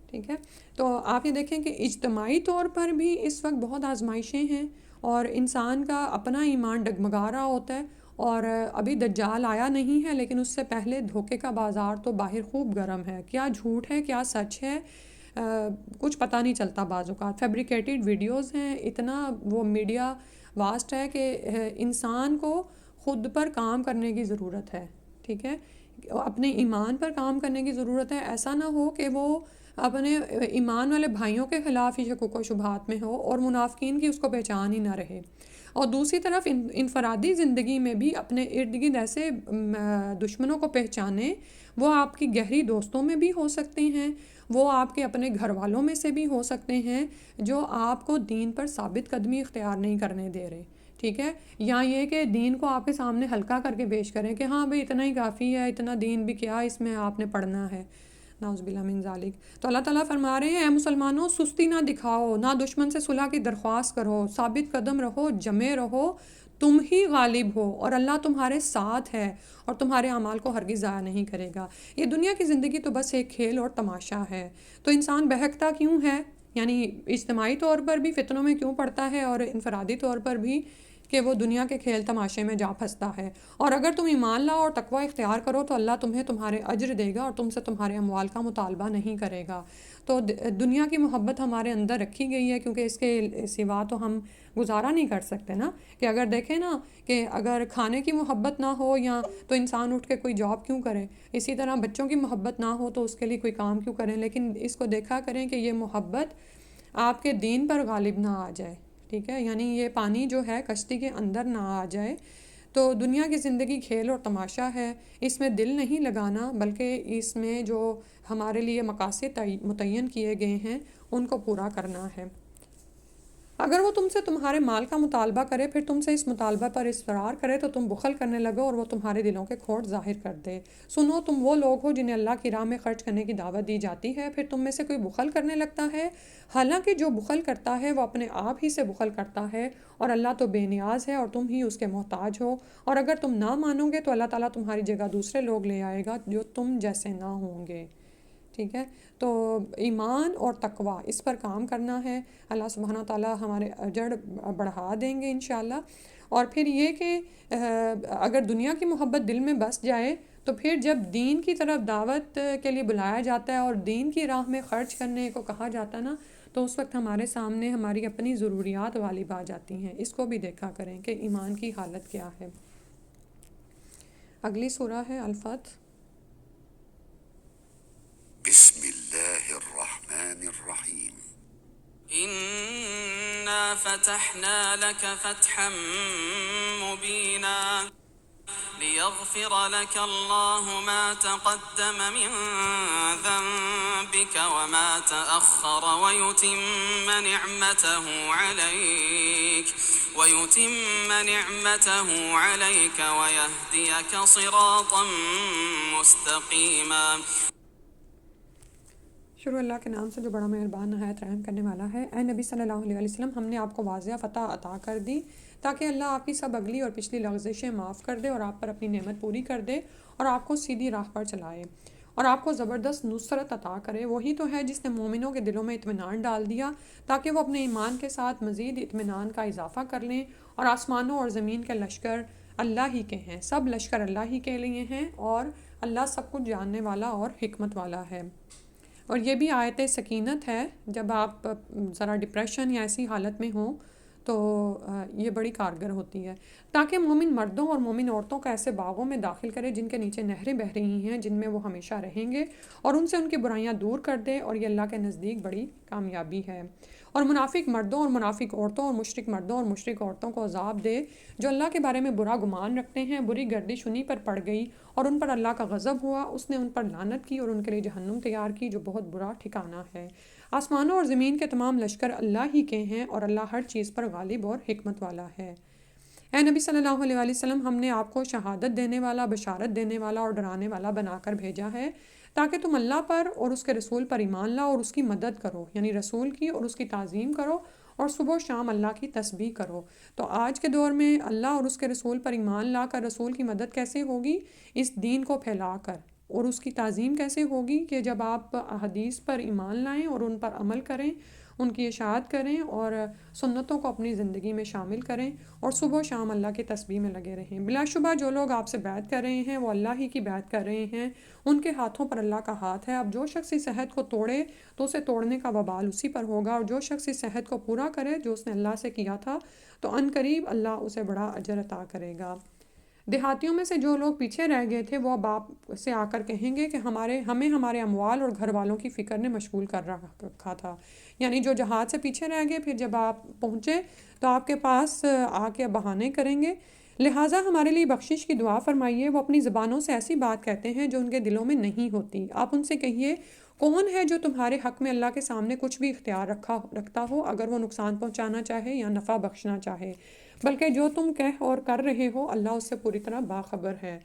A: ٹھیک ہے۔ تو آپ یہ دیکھیں کہ اجتماعی طور پر بھی اس وقت بہت آزمائشیں ہیں اور انسان کا اپنا ایمان ڈگمگا رہا ہوتا ہے، اور ابھی دجال آیا نہیں ہے لیکن اس سے پہلے دھوکے کا بازار تو باہر خوب گرم ہے، کیا جھوٹ ہے کیا سچ ہے کچھ پتہ نہیں چلتا، بعض اوقات فیبریکیٹڈ ویڈیوز ہیں، اتنا وہ میڈیا واسٹ ہے کہ انسان کو خود پر کام کرنے کی ضرورت ہے، ٹھیک ہے، اپنے ایمان پر کام کرنے کی ضرورت ہے۔ ایسا نہ ہو کہ وہ اپنے ایمان والے بھائیوں کے خلاف ہی شکوک و شبہات میں ہو اور منافقین کی اس کو پہچان ہی نہ رہے، اور دوسری طرف انفرادی زندگی میں بھی اپنے ارد گرد ایسے دشمنوں کو پہچانیں، وہ آپ کی گہری دوستوں میں بھی ہو سکتے ہیں، وہ آپ کے اپنے گھر والوں میں سے بھی ہو سکتے ہیں جو آپ کو دین پر ثابت قدمی اختیار نہیں کرنے دے رہے، ٹھیک ہے، یا یہ کہ دین کو آپ کے سامنے ہلکا کر کے پیش کریں کہ ہاں بھئی اتنا ہی کافی ہے، اتنا دین بھی کیا اس میں آپ نے پڑھنا ہے، نعوذ باللہ من ذالک۔ تو اللہ تعالیٰ فرما رہے ہیں اے مسلمانوں سستی نہ دکھاؤ، نہ دشمن سے صلح کی درخواست کرو، ثابت قدم رہو، جمے رہو، تم ہی غالب ہو اور اللہ تمہارے ساتھ ہے اور تمہارے اعمال کو ہرگز ضائع نہیں کرے گا۔ یہ دنیا کی زندگی تو بس ایک کھیل اور تماشا ہے، تو انسان بہکتا کیوں ہے؟ یعنی اجتماعی طور پر بھی فتنوں میں کیوں پڑتا ہے اور انفرادی طور پر بھی کہ وہ دنیا کے کھیل تماشے میں جا پھنستا ہے۔ اور اگر تم ایمان لاؤ اور تقوی اختیار کرو تو اللہ تمہیں تمہارے اجر دے گا اور تم سے تمہارے اموال کا مطالبہ نہیں کرے گا۔ تو دنیا کی محبت ہمارے اندر رکھی گئی ہے کیونکہ اس کے سوا تو ہم گزارا نہیں کر سکتے نا، کہ اگر دیکھیں نا کہ اگر کھانے کی محبت نہ ہو یا تو انسان اٹھ کے کوئی جاب کیوں کرے، اسی طرح بچوں کی محبت نہ ہو تو اس کے لیے کوئی کام کیوں کریں، لیکن اس کو دیکھا کریں کہ یہ محبت آپ کے دین پر غالب نہ آ جائے، ٹھیک ہے، یعنی یہ پانی جو ہے کشتی کے اندر نہ آ جائے۔ تو دنیا کی زندگی کھیل اور تماشا ہے، اس میں دل نہیں لگانا بلکہ اس میں جو ہمارے لیے مقاصد متعین کیے گئے ہیں ان کو پورا کرنا ہے۔ اگر وہ تم سے تمہارے مال کا مطالبہ کرے پھر تم سے اس مطالبہ پر اصرار کرے تو تم بخل کرنے لگو اور وہ تمہارے دلوں کے کھوٹ ظاہر کر دے۔ سنو تم وہ لوگ ہو جنہیں اللہ کی راہ میں خرچ کرنے کی دعوت دی جاتی ہے، پھر تم میں سے کوئی بخل کرنے لگتا ہے، حالانکہ جو بخل کرتا ہے وہ اپنے آپ ہی سے بخل کرتا ہے اور اللہ تو بے نیاز ہے اور تم ہی اس کے محتاج ہو۔ اور اگر تم نہ مانو گے تو اللہ تعالیٰ تمہاری جگہ دوسرے لوگ لے آئے گا جو تم جیسے نہ ہوں گے، ٹھیک ہے۔ تو ایمان اور تقوی اس پر کام کرنا ہے، اللہ سبحانہ تعالیٰ ہمارے اجر بڑھا دیں گے انشاءاللہ۔ اور پھر یہ کہ اگر دنیا کی محبت دل میں بس جائے تو پھر جب دین کی طرف دعوت کے لیے بلایا جاتا ہے اور دین کی راہ میں خرچ کرنے کو کہا جاتا ہے نا، تو اس وقت ہمارے سامنے ہماری اپنی ضروریات غالب آ جاتی ہیں۔ اس کو بھی دیکھا کریں کہ ایمان کی حالت کیا ہے۔ اگلی سورہ ہے الفتح۔
C: بسم اللہ الرحمن الرحیم۔
B: إنا فتحنا لك فتحا مبينا ليغفر لك الله ما تقدم من ذنبك وما تأخر ويتم نعمته عليك ويهديك صراطا مستقيما۔
A: شروع اللہ کے نام سے جو بڑا مہربان نہایت رحم کرنے والا ہے۔ اے نبی صلی اللہ علیہ وسلم، ہم نے آپ کو واضح فتح عطا کر دی تاکہ اللہ آپ کی سب اگلی اور پچھلی لغزشیں معاف کر دے اور آپ پر اپنی نعمت پوری کر دے اور آپ کو سیدھی راہ پر چلائے اور آپ کو زبردست نصرت عطا کرے۔ وہی تو ہے جس نے مومنوں کے دلوں میں اطمینان ڈال دیا تاکہ وہ اپنے ایمان کے ساتھ مزید اطمینان کا اضافہ کر لیں۔ اور آسمانوں اور زمین کے لشکر اللہ ہی کے ہیں، سب لشکر اللہ ہی کے لیے ہیں اور اللہ سب کچھ جاننے والا اور حکمت والا ہے۔ اور یہ بھی آیت سکینت ہے، جب آپ ذرا ڈپریشن یا ایسی حالت میں ہوں تو یہ بڑی کارگر ہوتی ہے، تاکہ مومن مردوں اور مومن عورتوں کو ایسے باغوں میں داخل کرے جن کے نیچے نہریں بہہ رہی ہیں، جن میں وہ ہمیشہ رہیں گے، اور ان سے ان کی برائیاں دور کر دے، اور یہ اللہ کے نزدیک بڑی کامیابی ہے۔ اور منافق مردوں اور منافق عورتوں اور مشرک مردوں اور مشرک عورتوں کو عذاب دے جو اللہ کے بارے میں برا گمان رکھتے ہیں۔ بری گردش انہی پر پڑ گئی اور ان پر اللہ کا غضب ہوا، اس نے ان پر لعنت کی اور ان کے لیے جہنم تیار کی جو بہت برا ٹھکانہ ہے۔ آسمانوں اور زمین کے تمام لشکر اللہ ہی کے ہیں اور اللہ ہر چیز پر غالب اور حکمت والا ہے۔ اے نبی صلی اللہ علیہ وسلم، ہم نے آپ کو شہادت دینے والا، بشارت دینے والا اور ڈرانے والا بنا کر بھیجا ہے تاکہ تم اللہ پر اور اس کے رسول پر ایمان لاؤ اور اس کی مدد کرو، یعنی رسول کی، اور اس کی تعظیم کرو اور صبح و شام اللہ کی تسبیح کرو۔ تو آج کے دور میں اللہ اور اس کے رسول پر ایمان لا کر رسول کی مدد کیسے ہوگی؟ اس دین کو پھیلا کر۔ اور اس کی تعظیم کیسے ہوگی؟ کہ جب آپ احادیث پر ایمان لائیں اور ان پر عمل کریں، ان کی اشاعت کریں اور سنتوں کو اپنی زندگی میں شامل کریں اور صبح و شام اللہ کی تسبیح میں لگے رہیں۔ بلا شبہ جو لوگ آپ سے بیعت کر رہے ہیں وہ اللہ ہی کی بیعت کر رہے ہیں، ان کے ہاتھوں پر اللہ کا ہاتھ ہے۔ اب جو شخص اس عہد کو توڑے تو اسے توڑنے کا وبال اسی پر ہوگا، اور جو شخص اس عہد کو پورا کرے جو اس نے اللہ سے کیا تھا تو ان قریب اللہ اسے بڑا اجر عطا کرے گا۔ دیہاتیوں میں سے جو لوگ پیچھے رہ گئے تھے وہ اب آپ سے آ کر کہیں گے کہ ہمیں ہمارے اموال اور گھر والوں کی فکر نے مشغول کر رکھا تھا، یعنی جو جہاد سے پیچھے رہ گئے پھر جب آپ پہنچے تو آپ کے پاس آ کے بہانے کریں گے۔ لہٰذا ہمارے لیے بخشش کی دعا فرمائیے، وہ اپنی زبانوں سے ایسی بات کہتے ہیں جو ان کے دلوں میں نہیں ہوتی۔ آپ ان سے کہیے، کون ہے جو تمہارے حق میں اللہ کے سامنے کچھ بھی اختیار رکھتا ہو، اگر وہ نقصان پہنچانا چاہے یا نفع بخشنا چاہے؟ بلکہ جو تم کہہ اور کر رہے ہو اللہ اس سے پوری طرح باخبر ہے۔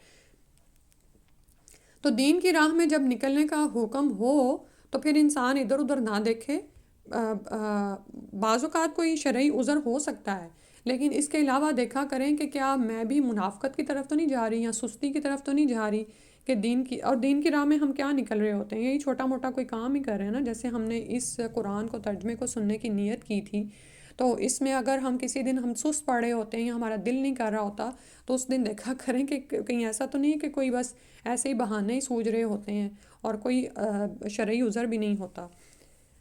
A: تو دین کی راہ میں جب نکلنے کا حکم ہو تو پھر انسان ادھر ادھر نہ دیکھے۔ بعض اوقات کوئی شرعی عذر ہو سکتا ہے، لیکن اس کے علاوہ دیکھا کریں کہ کیا میں بھی منافقت کی طرف تو نہیں جا رہی یا سستی کی طرف تو نہیں جا رہی کہ دین کی راہ میں ہم کیا نکل رہے ہوتے ہیں، یہی چھوٹا موٹا کوئی کام ہی کر رہے ہیں نا۔ جیسے ہم نے اس قرآن کو ترجمے کو سننے کی نیت کی تھی، تو اس میں اگر ہم کسی دن ہم سست پڑے ہوتے ہیں یا ہمارا دل نہیں کر رہا ہوتا تو اس دن دیکھا کریں کہ کہیں ایسا تو نہیں ہے کہ کوئی بس ایسے ہی بہانے ہی سوچ رہے ہوتے ہیں اور کوئی شرعی عذر بھی نہیں ہوتا،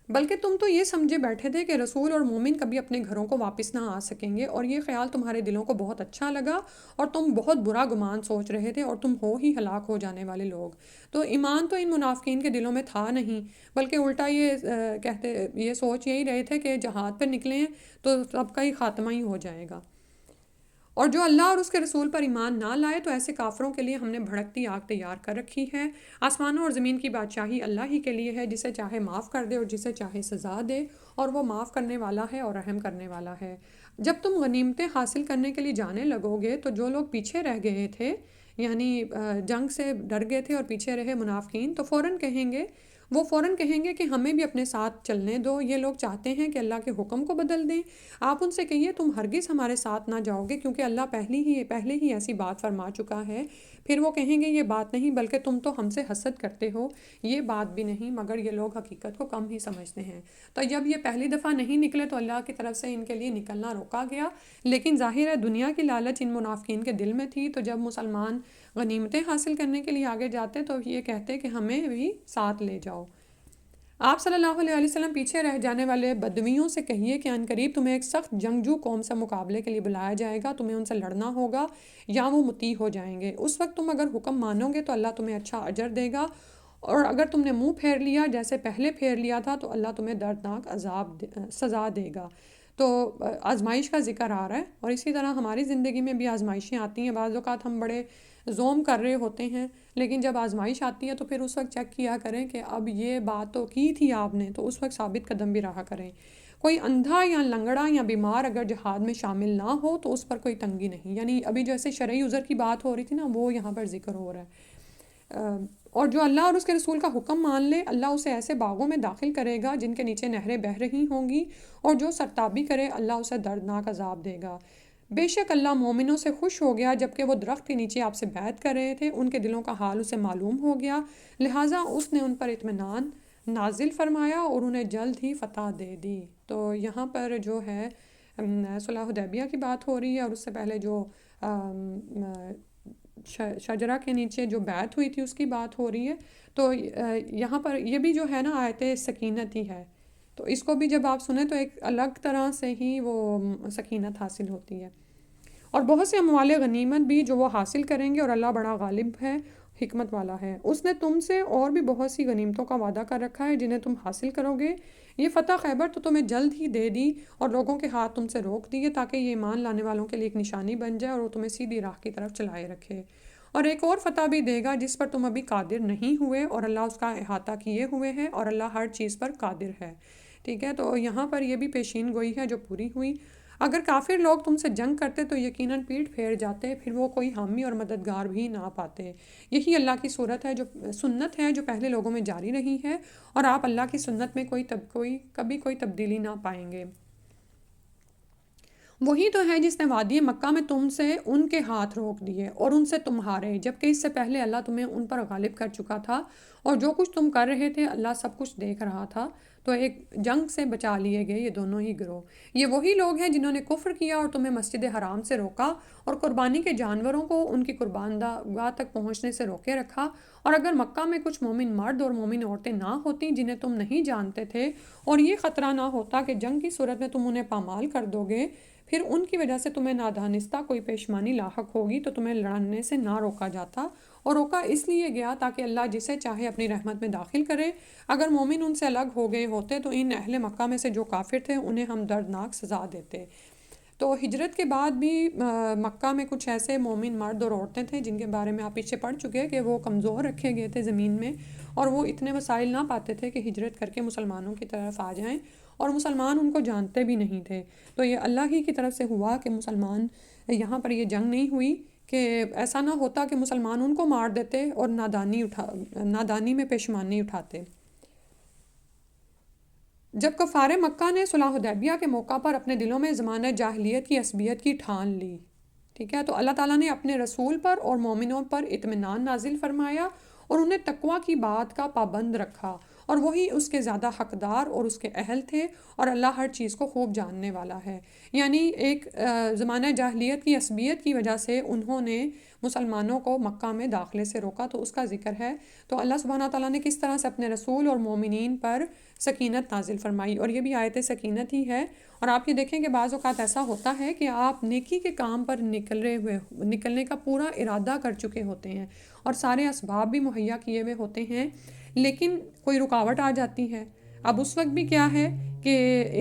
A: بلکہ تم تو یہ سمجھے بیٹھے تھے کہ رسول اور مومن کبھی اپنے گھروں کو واپس نہ آ سکیں گے، اور یہ خیال تمہارے دلوں کو بہت اچھا لگا اور تم بہت برا گمان سوچ رہے تھے اور تم ہو ہی ہلاک ہو جانے والے لوگ۔ تو ایمان تو ان منافقین کے دلوں میں تھا نہیں، بلکہ الٹا یہ سوچ یہی رہے تھے کہ جہاد پر نکلے ہیں تو سب کا ہی خاتمہ ہی ہو جائے گا۔ اور جو اللہ اور اس کے رسول پر ایمان نہ لائے تو ایسے کافروں کے لیے ہم نے بھڑکتی آگ تیار کر رکھی ہے۔ آسمانوں اور زمین کی بادشاہی اللہ ہی کے لیے ہے، جسے چاہے معاف کر دے اور جسے چاہے سزا دے، اور وہ معاف کرنے والا ہے اور رحم کرنے والا ہے۔ جب تم غنیمتیں حاصل کرنے کے لیے جانے لگو گے تو جو لوگ پیچھے رہ گئے تھے، یعنی جنگ سے ڈر گئے تھے اور پیچھے رہے منافقین، تو فوراً کہیں گے کہ ہمیں بھی اپنے ساتھ چلنے دو، یہ لوگ چاہتے ہیں کہ اللہ کے حکم کو بدل دیں۔ آپ ان سے کہیے تم ہرگز ہمارے ساتھ نہ جاؤ گے، کیونکہ اللہ پہلے ہی ایسی بات فرما چکا ہے۔ پھر وہ کہیں گے یہ بات نہیں بلکہ تم تو ہم سے حسد کرتے ہو، یہ بات بھی نہیں مگر یہ لوگ حقیقت کو کم ہی سمجھتے ہیں۔ تو جب یہ پہلی دفعہ نہیں نکلے تو اللہ کی طرف سے ان کے لیے نکلنا روکا گیا، لیکن ظاہر ہے دنیا کی لالچ ان منافقین کے دل میں تھی، تو جب مسلمان غنیمتیں حاصل کرنے کے لیے آگے جاتے تو یہ کہتے کہ ہمیں بھی ساتھ لے جاؤ۔ آپ صلی اللہ علیہ وسلم پیچھے رہ جانے والے بدویوں سے کہیے کہ عنقریب تمہیں ایک سخت جنگجو قوم سے مقابلے کے لیے بلایا جائے گا، تمہیں ان سے لڑنا ہوگا یا وہ مطیع ہو جائیں گے۔ اس وقت تم اگر حکم مانو گے تو اللہ تمہیں اچھا اجر دے گا، اور اگر تم نے منہ پھیر لیا جیسے پہلے پھیر لیا تھا تو اللہ تمہیں دردناک سزا دے گا۔ تو آزمائش کا ذکر آ رہا ہے، اور اسی طرح ہماری زندگی میں بھی آزمائشیں آتی ہیں۔ بعض اوقات ہم بڑے زوم کر رہے ہوتے ہیں، لیکن جب آزمائش آتی ہے تو پھر اس وقت چیک کیا کریں کہ اب یہ بات تو کی تھی آپ نے، تو اس وقت ثابت قدم بھی رہا کریں۔ کوئی اندھا یا لنگڑا یا بیمار اگر جہاد میں شامل نہ ہو تو اس پر کوئی تنگی نہیں، یعنی ابھی جیسے شرعی عذر کی بات ہو رہی تھی نا، وہ یہاں پر ذکر ہو رہا ہے۔ اور جو اللہ اور اس کے رسول کا حکم مان لے اللہ اسے ایسے باغوں میں داخل کرے گا جن کے نیچے نہریں بہہ رہی ہوں گی، اور جو سرتابی کرے اللہ اسے دردناک عذاب دے گا۔ بے شک اللہ مومنوں سے خوش ہو گیا جبکہ وہ درخت کے نیچے آپ سے بیعت کر رہے تھے، ان کے دلوں کا حال اسے معلوم ہو گیا، لہٰذا اس نے ان پر اطمینان نازل فرمایا اور انہیں جلد ہی فتح دے دی۔ تو یہاں پر جو ہے صلح حدیبیہ کی بات ہو رہی ہے، اور اس سے پہلے جو شجرہ کے نیچے جو بیعت ہوئی تھی اس کی بات ہو رہی ہے۔ تو یہاں پر یہ بھی جو ہے نا آیت سکینت ہی ہے، تو اس کو بھی جب آپ سنیں تو ایک الگ طرح سے ہی وہ سکینت حاصل ہوتی ہے۔ اور بہت سے اموال غنیمت بھی جو وہ حاصل کریں گے، اور اللہ بڑا غالب ہے، حکمت والا ہے۔ اس نے تم سے اور بھی بہت سی غنیمتوں کا وعدہ کر رکھا ہے جنہیں تم حاصل کرو گے۔ یہ فتح خیبر تو تمہیں جلد ہی دے دی اور لوگوں کے ہاتھ تم سے روک دیے تاکہ یہ ایمان لانے والوں کے لیے ایک نشانی بن جائے اور وہ تمہیں سیدھی راہ کی طرف چلائے رکھے۔ اور ایک اور فتح بھی دے گا جس پر تم ابھی قادر نہیں ہوئے، اور اللہ اس کا احاطہ کیے ہوئے ہے، اور اللہ ہر چیز پر قادر ہے۔ ٹھیک ہے، تو یہاں پر یہ بھی پیشین گوئی ہے جو پوری ہوئی۔ اگر کافر لوگ تم سے جنگ کرتے تو یقیناً پیٹھ پھیر جاتے، پھر وہ کوئی حامی اور مددگار بھی نہ پاتے۔ یہی اللہ کی سنت ہے جو پہلے لوگوں میں جاری رہی ہے، اور آپ اللہ کی سنت میں کبھی کوئی تبدیلی نہ پائیں گے۔ وہی تو ہے جس نے وادی مکہ میں تم سے ان کے ہاتھ روک دیے اور ان سے تمہارے، جبکہ اس سے پہلے اللہ تمہیں ان پر غالب کر چکا تھا، اور جو کچھ تم کر رہے تھے اللہ سب کچھ دیکھ رہا تھا، تو ایک جنگ سے بچا لیے گئے یہ دونوں ہی گروہ۔ یہ وہی لوگ ہیں جنہوں نے کفر کیا اور تمہیں مسجد حرام سے روکا اور قربانی کے جانوروں کو ان کی قربان گاہ تک پہنچنے سے روکے رکھا، اور اگر مکہ میں کچھ مومن مرد اور مومن عورتیں نہ ہوتیں جنہیں تم نہیں جانتے تھے، اور یہ خطرہ نہ ہوتا کہ جنگ کی صورت میں تم انہیں پامال کر دو گے، پھر ان کی وجہ سے تمہیں نادانستہ کوئی پیشمانی لاحق ہوگی تو تمہیں لڑنے سے نہ روکا جاتا، اور روکا اس لیے گیا تاکہ اللہ جسے چاہے اپنی رحمت میں داخل کرے۔ اگر مومن ان سے الگ ہو گئے ہوتے تو ان اہل مکہ میں سے جو کافر تھے انہیں ہم دردناک سزا دیتے۔ تو ہجرت کے بعد بھی مکہ میں کچھ ایسے مومن مرد اور عورتیں تھے جن کے بارے میں آپ پیچھے پڑھ چکے کہ وہ کمزور رکھے گئے تھے زمین میں، اور وہ اتنے وسائل نہ پاتے تھے کہ ہجرت کر کے مسلمانوں کی طرف آ جائیں، اور مسلمان ان کو جانتے بھی نہیں تھے۔ تو یہ اللہ ہی کی طرف سے ہوا کہ مسلمان یہاں پر یہ جنگ نہیں ہوئی کہ ایسا نہ ہوتا کہ مسلمان ان کو مار دیتے اور نادانی میں پشیمانی اٹھاتے۔ جب کفار مکہ نے صلح حدیبیہ کے موقع پر اپنے دلوں میں زمانہ جاہلیت کی عصبیت کی ٹھان لی، ٹھیک ہے، تو اللہ تعالیٰ نے اپنے رسول پر اور مومنوں پر اطمینان نازل فرمایا اور انہیں تقویٰ کی بات کا پابند رکھا، اور وہی اس کے زیادہ حقدار اور اس کے اہل تھے، اور اللہ ہر چیز کو خوب جاننے والا ہے۔ یعنی ایک زمانہ جاہلیت کی عصبیت کی وجہ سے انہوں نے مسلمانوں کو مکہ میں داخلے سے روکا، تو اس کا ذکر ہے۔ تو اللہ سبحانہ تعالیٰ نے کس طرح سے اپنے رسول اور مومنین پر سکینت نازل فرمائی، اور یہ بھی آیت سکینت ہی ہے۔ اور آپ یہ دیکھیں کہ بعض اوقات ایسا ہوتا ہے کہ آپ نیکی کے کام پر نکلنے کا پورا ارادہ کر چکے ہوتے ہیں اور سارے اسباب بھی مہیا کیے ہوئے ہوتے ہیں، لیکن کوئی رکاوٹ آ جاتی ہے۔ اب اس وقت بھی کیا ہے کہ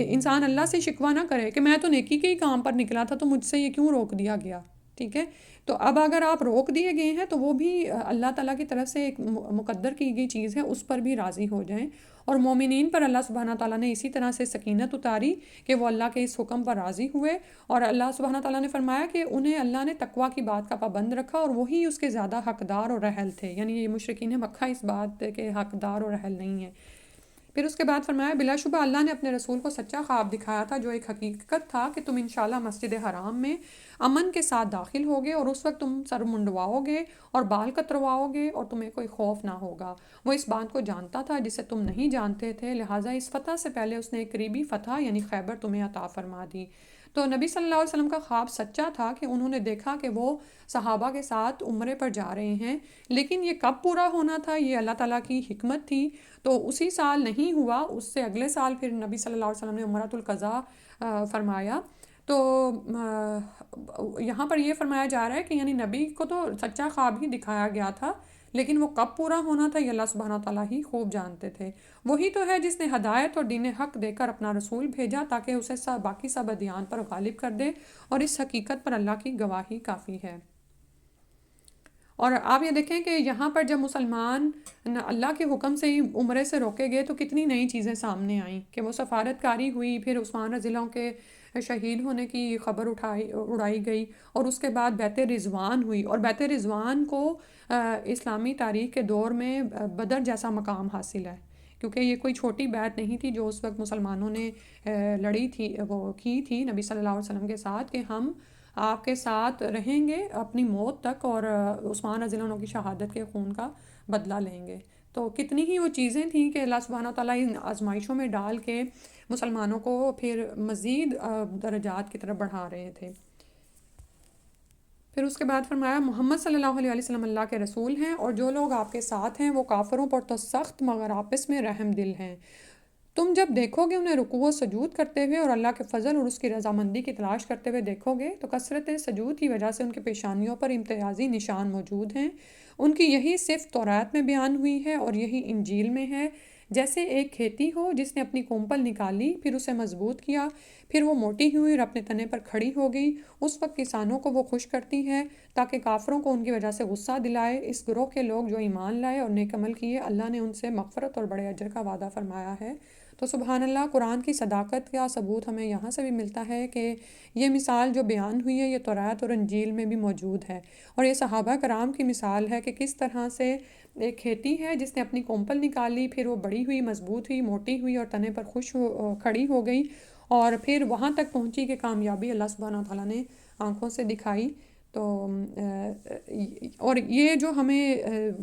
A: انسان اللہ سے شکوہ نہ کرے کہ میں تو نیکی کے ہی کام پر نکلا تھا، تو مجھ سے یہ کیوں روک دیا گیا، ٹھیک ہے۔ تو اب اگر آپ روک دیے گئے ہیں تو وہ بھی اللہ تعالیٰ کی طرف سے ایک مقدر کی گئی چیز ہے، اس پر بھی راضی ہو جائیں۔ اور مومنین پر اللہ سبحانہ تعالیٰ نے اسی طرح سے سکینت اتاری کہ وہ اللہ کے اس حکم پر راضی ہوئے، اور اللہ سبحانہ تعالیٰ نے فرمایا کہ انہیں اللہ نے تقویٰ کی بات کا پابند رکھا، اور وہی اس کے زیادہ حقدار اور اہل تھے۔ یعنی یہ مشرکین مکہ اس بات کے حقدار اور اہل نہیں ہیں۔ پھر اس کے بعد فرمایا بلا شبہ اللہ نے اپنے رسول کو سچا خواب دکھایا تھا، جو ایک حقیقت تھا کہ تم انشاءاللہ مسجد حرام میں امن کے ساتھ داخل ہوگے، اور اس وقت تم سر منڈواؤ گے اور بال کترواؤ گے اور تمہیں کوئی خوف نہ ہوگا۔ وہ اس بات کو جانتا تھا جسے تم نہیں جانتے تھے، لہٰذا اس فتح سے پہلے اس نے ایک قریبی فتح یعنی خیبر تمہیں عطا فرما دی۔ تو نبی صلی اللہ علیہ وسلم کا خواب سچا تھا کہ انہوں نے دیکھا کہ وہ صحابہ کے ساتھ عمرے پر جا رہے ہیں، لیکن یہ کب پورا ہونا تھا، یہ اللہ تعالیٰ کی حکمت تھی۔ تو اسی سال نہیں ہوا، اس سے اگلے سال پھر نبی صلی اللہ علیہ وسلم نے عمرۃ القضاء فرمایا۔ تو یہاں پر یہ فرمایا جا رہا ہے کہ یعنی نبی کو تو سچا خواب ہی دکھایا گیا تھا، لیکن وہ کب پورا ہونا تھا یہ اللہ سبحانہ تعالیٰ ہی خوب جانتے تھے۔ وہی تو ہے جس نے ہدایت اور دین حق دے کر اپنا رسول بھیجا تاکہ اسے باقی سب ادیان پر غالب کر دے، اور اس حقیقت پر اللہ کی گواہی کافی ہے۔ اور آپ یہ دیکھیں کہ یہاں پر جب مسلمان اللہ کے حکم سے ہی عمرے سے روکے گئے تو کتنی نئی چیزیں سامنے آئیں کہ وہ سفارت کاری ہوئی، پھر عثمان رضی اللہ عنہ کے شہید ہونے کی خبر اڑائی گئی، اور اس کے بعد بیعت رضوان ہوئی، اور بیعت رضوان کو اسلامی تاریخ کے دور میں بدر جیسا مقام حاصل ہے، کیونکہ یہ کوئی چھوٹی بیعت نہیں تھی جو اس وقت مسلمانوں نے لڑی تھی، وہ کی تھی نبی صلی اللہ علیہ وسلم کے ساتھ کہ ہم آپ کے ساتھ رہیں گے اپنی موت تک، اور عثمان رضی اللہ عنہ کی شہادت کے خون کا بدلہ لیں گے۔ تو کتنی ہی وہ چیزیں تھیں کہ اللہ سبحانہ تعالیٰ ان آزمائشوں میں ڈال کے مسلمانوں کو پھر مزید درجات کی طرف بڑھا رہے تھے۔ پھر اس کے بعد فرمایا محمد صلی اللہ علیہ وسلم اللہ کے رسول ہیں، اور جو لوگ آپ کے ساتھ ہیں وہ کافروں پر تو سخت مگر آپس میں رحم دل ہیں۔ تم جب دیکھو گے انہیں رکوع و سجود کرتے ہوئے اور اللہ کے فضل اور اس کی رضامندی کی تلاش کرتے ہوئے دیکھو گے، تو کثرت سجود کی وجہ سے ان کے پیشانیوں پر امتیازی نشان موجود ہیں۔ ان کی یہی صفت تورات میں بیان ہوئی ہے اور یہی انجیل میں ہے۔ جیسے ایک کھیتی ہو جس نے اپنی کونپل نکالی، پھر اسے مضبوط کیا، پھر وہ موٹی ہوئی اور اپنے تنے پر کھڑی ہو گئی، اس وقت کسانوں کو وہ خوش کرتی ہے تاکہ کافروں کو ان کی وجہ سے غصہ دلائے۔ اس گروہ کے لوگ جو ایمان لائے اور نیک عمل کیے، اللہ نے ان سے مغفرت اور بڑے اجر کا وعدہ فرمایا ہے۔ تو سبحان اللہ، قرآن کی صداقت کا ثبوت ہمیں یہاں سے بھی ملتا ہے کہ یہ مثال جو بیان ہوئی ہے یہ تورات اور انجیل میں بھی موجود ہے، اور یہ صحابہ کرام کی مثال ہے کہ کس طرح سے ایک کھیتی ہے جس نے اپنی کونپل نکالی، پھر وہ بڑی ہوئی، مضبوط ہوئی، موٹی ہوئی اور تنے پر کھڑی ہو گئی، اور پھر وہاں تک پہنچی کہ کامیابی اللہ سبحانہ تعالیٰ نے آنکھوں سے دکھائی۔ تو اور یہ جو ہمیں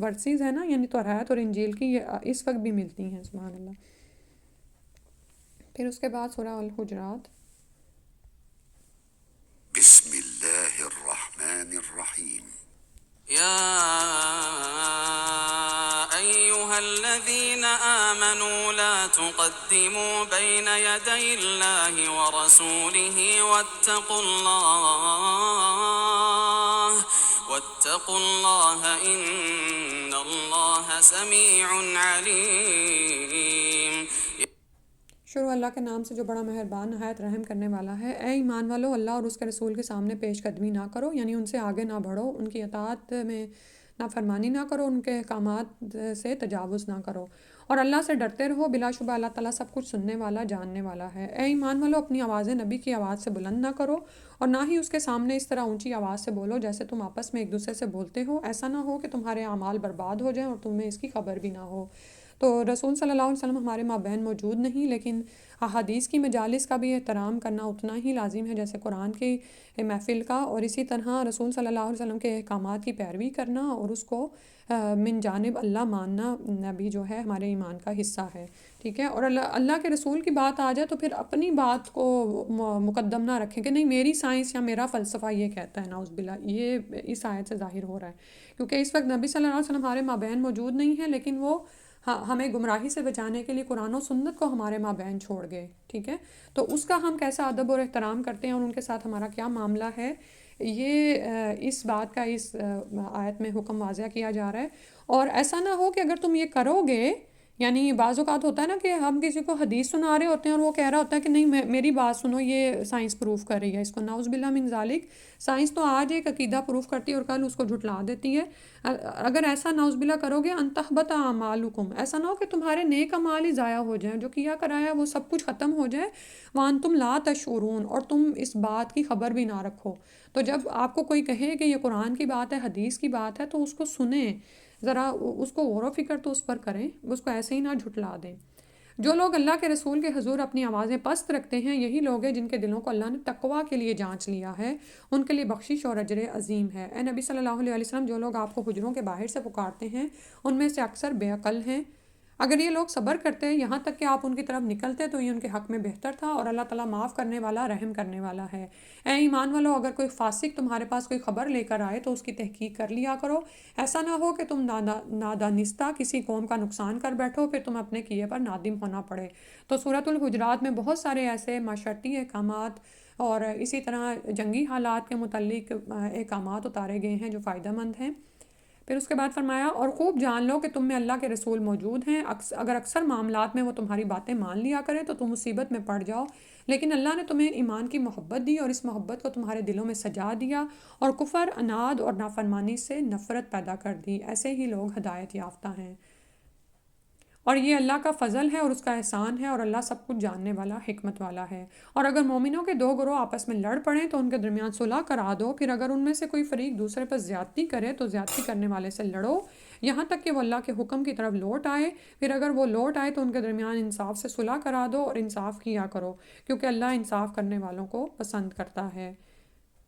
A: ورسز ہیں نا، یعنی تورات اور انجیل کی، یہ اس وقت بھی ملتی ہیں، سبحان اللہ۔ پھر اس کے بعد سورہ الحجرات۔
C: بسم اللہ الرحمن الرحیم۔
B: يا أيها الذين آمنوا لا تقدموا بين يدي الله ورسوله واتقوا الله إن الله سميع عليم۔
A: شروع اللہ کے نام سے جو بڑا مہربان نہایت رحم کرنے والا ہے۔ اے ایمان والو، اللہ اور اس کے رسول کے سامنے پیش قدمی نہ کرو، یعنی ان سے آگے نہ بڑھو، ان کی اطاعت میں نافرمانی نہ کرو، ان کے احکامات سے تجاوز نہ کرو، اور اللہ سے ڈرتے رہو، بلا شبہ اللہ تعالیٰ سب کچھ سننے والا جاننے والا ہے۔ اے ایمان والو، اپنی آوازیں نبی کی آواز سے بلند نہ کرو، اور نہ ہی اس کے سامنے اس طرح اونچی آواز سے بولو جیسے تم آپس میں ایک دوسرے سے بولتے ہو، ایسا نہ ہو کہ تمہارے اعمال برباد ہو جائیں اور تمہیں اس کی خبر بھی نہ ہو۔ تو رسول صلی اللہ علیہ وسلم ہمارے مابین موجود نہیں، لیکن احادیث کی مجالس کا بھی احترام کرنا اتنا ہی لازم ہے جیسے قرآن کی محفل کا، اور اسی طرح رسول صلی اللہ علیہ وسلم کے احکامات کی پیروی کرنا اور اس کو من جانب اللہ ماننا بھی جو ہے ہمارے ایمان کا حصہ ہے، ٹھیک ہے۔ اور اللہ کے رسول کی بات آ جائے تو پھر اپنی بات کو مقدم نہ رکھیں کہ نہیں میری سائنس یا میرا فلسفہ یہ کہتا ہے، نعوذ باللہ، یہ اس آیت سے ظاہر ہو رہا ہے، کیونکہ اس وقت نبی صلی اللہ علیہ وسلم ہمارے مابین موجود نہیں ہے، لیکن وہ ہمیں گمراہی سے بچانے کے لیے قرآن و سنت کو ہمارے مابین چھوڑ گئے، ٹھیک ہے۔ تو اس کا ہم کیسا ادب اور احترام کرتے ہیں اور ان کے ساتھ ہمارا کیا معاملہ ہے، یہ اس بات کا اس آیت میں حکم واضح کیا جا رہا ہے۔ اور ایسا نہ ہو کہ اگر تم یہ کرو گے، یعنی بعض اوقات ہوتا ہے نا کہ ہم کسی کو حدیث سنا رہے ہوتے ہیں اور وہ کہہ رہا ہوتا ہے کہ نہیں میری بات سنو، یہ سائنس پروف کر رہی ہے اس کو، نعوذ باللہ من ذالک۔ سائنس تو آج ایک عقیدہ پروف کرتی ہے اور کل اس کو جھٹلا دیتی ہے۔ اگر ایسا نعوذ باللہ کرو گے، ان تحبط اعمالکم، ایسا نہ ہو کہ تمہارے نیک اعمال ہی ضائع ہو جائیں، جو کیا کرایا وہ سب کچھ ختم ہو جائے، وانتم لا تشعرون، اور تم اس بات کی خبر بھی نہ رکھو۔ تو جب آپ کو کوئی کہے کہ یہ قرآن کی بات ہے، حدیث کی بات ہے، تو اس کو سنیں، ذرا اس کو غور و فکر تو اس پر کریں، اس کو ایسے ہی نہ جھٹلا دیں۔ جو لوگ اللہ کے رسول کے حضور اپنی آوازیں پست رکھتے ہیں، یہی لوگ ہیں جن کے دلوں کو اللہ نے تقویٰ کے لیے جانچ لیا ہے، ان کے لیے بخشش اور اجر عظیم ہے۔ اے نبی صلی اللہ علیہ وسلم، جو لوگ آپ کو حجروں کے باہر سے پکارتے ہیں ان میں سے اکثر بے عقل ہیں۔ اگر یہ لوگ صبر کرتے یہاں تک کہ آپ ان کی طرف نکلتے تو یہ ان کے حق میں بہتر تھا، اور اللہ تعالیٰ معاف کرنے والا، رحم کرنے والا ہے۔ اے ایمان والو، اگر کوئی فاسق تمہارے پاس کوئی خبر لے کر آئے تو اس کی تحقیق کر لیا کرو، ایسا نہ ہو کہ تم نادانستہ کسی قوم کا نقصان کر بیٹھو، پھر تم اپنے کیے پر نادم ہونا پڑے۔ تو سورۃ الحجرات میں بہت سارے ایسے معاشرتی احکامات اور اسی طرح جنگی حالات کے متعلق احکامات اتارے گئے ہیں جو فائدہ مند ہیں۔ پھر اس کے بعد فرمایا، اور خوب جان لو کہ تم میں اللہ کے رسول موجود ہیں، اگر اکثر معاملات میں وہ تمہاری باتیں مان لیا کرے تو تم مصیبت میں پڑ جاؤ، لیکن اللہ نے تمہیں ایمان کی محبت دی اور اس محبت کو تمہارے دلوں میں سجا دیا، اور کفر، عناد اور نافرمانی سے نفرت پیدا کر دی، ایسے ہی لوگ ہدایت یافتہ ہیں۔ اور یہ اللہ کا فضل ہے اور اس کا احسان ہے، اور اللہ سب کچھ جاننے والا، حکمت والا ہے۔ اور اگر مومنوں کے دو گروہ آپس میں لڑ پڑیں تو ان کے درمیان صلح کرا دو، پھر اگر ان میں سے کوئی فریق دوسرے پر زیادتی کرے تو زیادتی کرنے والے سے لڑو، یہاں تک کہ وہ اللہ کے حکم کی طرف لوٹ آئے، پھر اگر وہ لوٹ آئے تو ان کے درمیان انصاف سے صلح کرا دو اور انصاف کیا کرو، کیونکہ اللہ انصاف کرنے والوں کو پسند کرتا ہے۔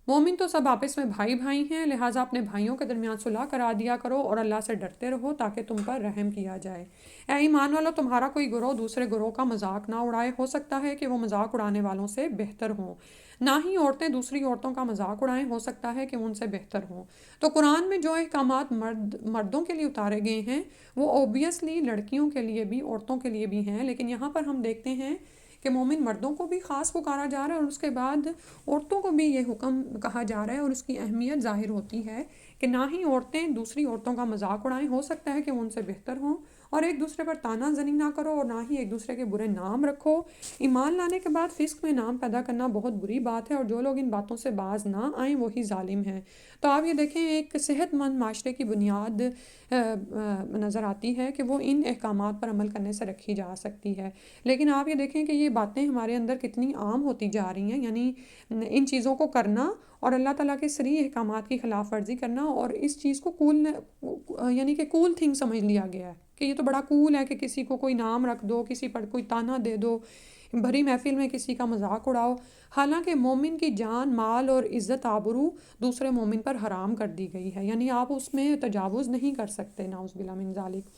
A: مومن تو سب آپس میں بھائی بھائی ہیں، لہٰذا اپنے بھائیوں کے درمیان صلح کرا دیا کرو اور اللہ سے ڈرتے رہو تاکہ تم پر رحم کیا جائے۔ اے ایمان والو، تمہارا کوئی گروہ دوسرے گروہ کا مذاق نہ اڑائے، ہو سکتا ہے کہ وہ مذاق اڑانے والوں سے بہتر ہوں، نہ ہی عورتیں دوسری عورتوں کا مذاق اڑائیں، ہو سکتا ہے کہ وہ ان سے بہتر ہوں۔ تو قرآن میں جو احکامات مردوں کے لیے اتارے گئے ہیں وہ اوبیسلی لڑکیوں کے لیے بھی، عورتوں کے لیے بھی ہیں، لیکن یہاں پر ہم دیکھتے ہیں کہ مومن مردوں کو بھی خاص پکارا جا رہا ہے اور اس کے بعد عورتوں کو بھی یہ حکم کہا جا رہا ہے، اور اس کی اہمیت ظاہر ہوتی ہے کہ نہ ہی عورتیں دوسری عورتوں کا مذاق اڑائیں، ہو سکتا ہے کہ وہ ان سے بہتر ہوں، اور ایک دوسرے پر طعنہ زنی نہ کرو اور نہ ہی ایک دوسرے کے برے نام رکھو۔ ایمان لانے کے بعد فسق میں نام پیدا کرنا بہت بری بات ہے، اور جو لوگ ان باتوں سے باز نہ آئیں وہی ظالم ہیں۔ تو آپ یہ دیکھیں، ایک صحت مند معاشرے کی بنیاد نظر آتی ہے کہ وہ ان احکامات پر عمل کرنے سے رکھی جا سکتی ہے، لیکن آپ یہ دیکھیں کہ یہ باتیں ہمارے اندر کتنی عام ہوتی جا رہی ہیں، یعنی ان چیزوں کو کرنا اور اللہ تعالیٰ کے صریح احکامات کی خلاف ورزی کرنا، اور اس چیز کو یعنی کہ کول تھنگ سمجھ لیا گیا ہے کہ یہ تو بڑا کول ہے کہ کسی کو کوئی نام رکھ دو، کسی پر کوئی طعنہ دے دو، بھری محفل میں کسی کا مذاق اڑاؤ، حالانکہ مومن کی جان، مال اور عزت آبرو دوسرے مومن پر حرام کر دی گئی ہے، یعنی آپ اس میں تجاوز نہیں کر سکتے، نعوذ باللہ من ذالک۔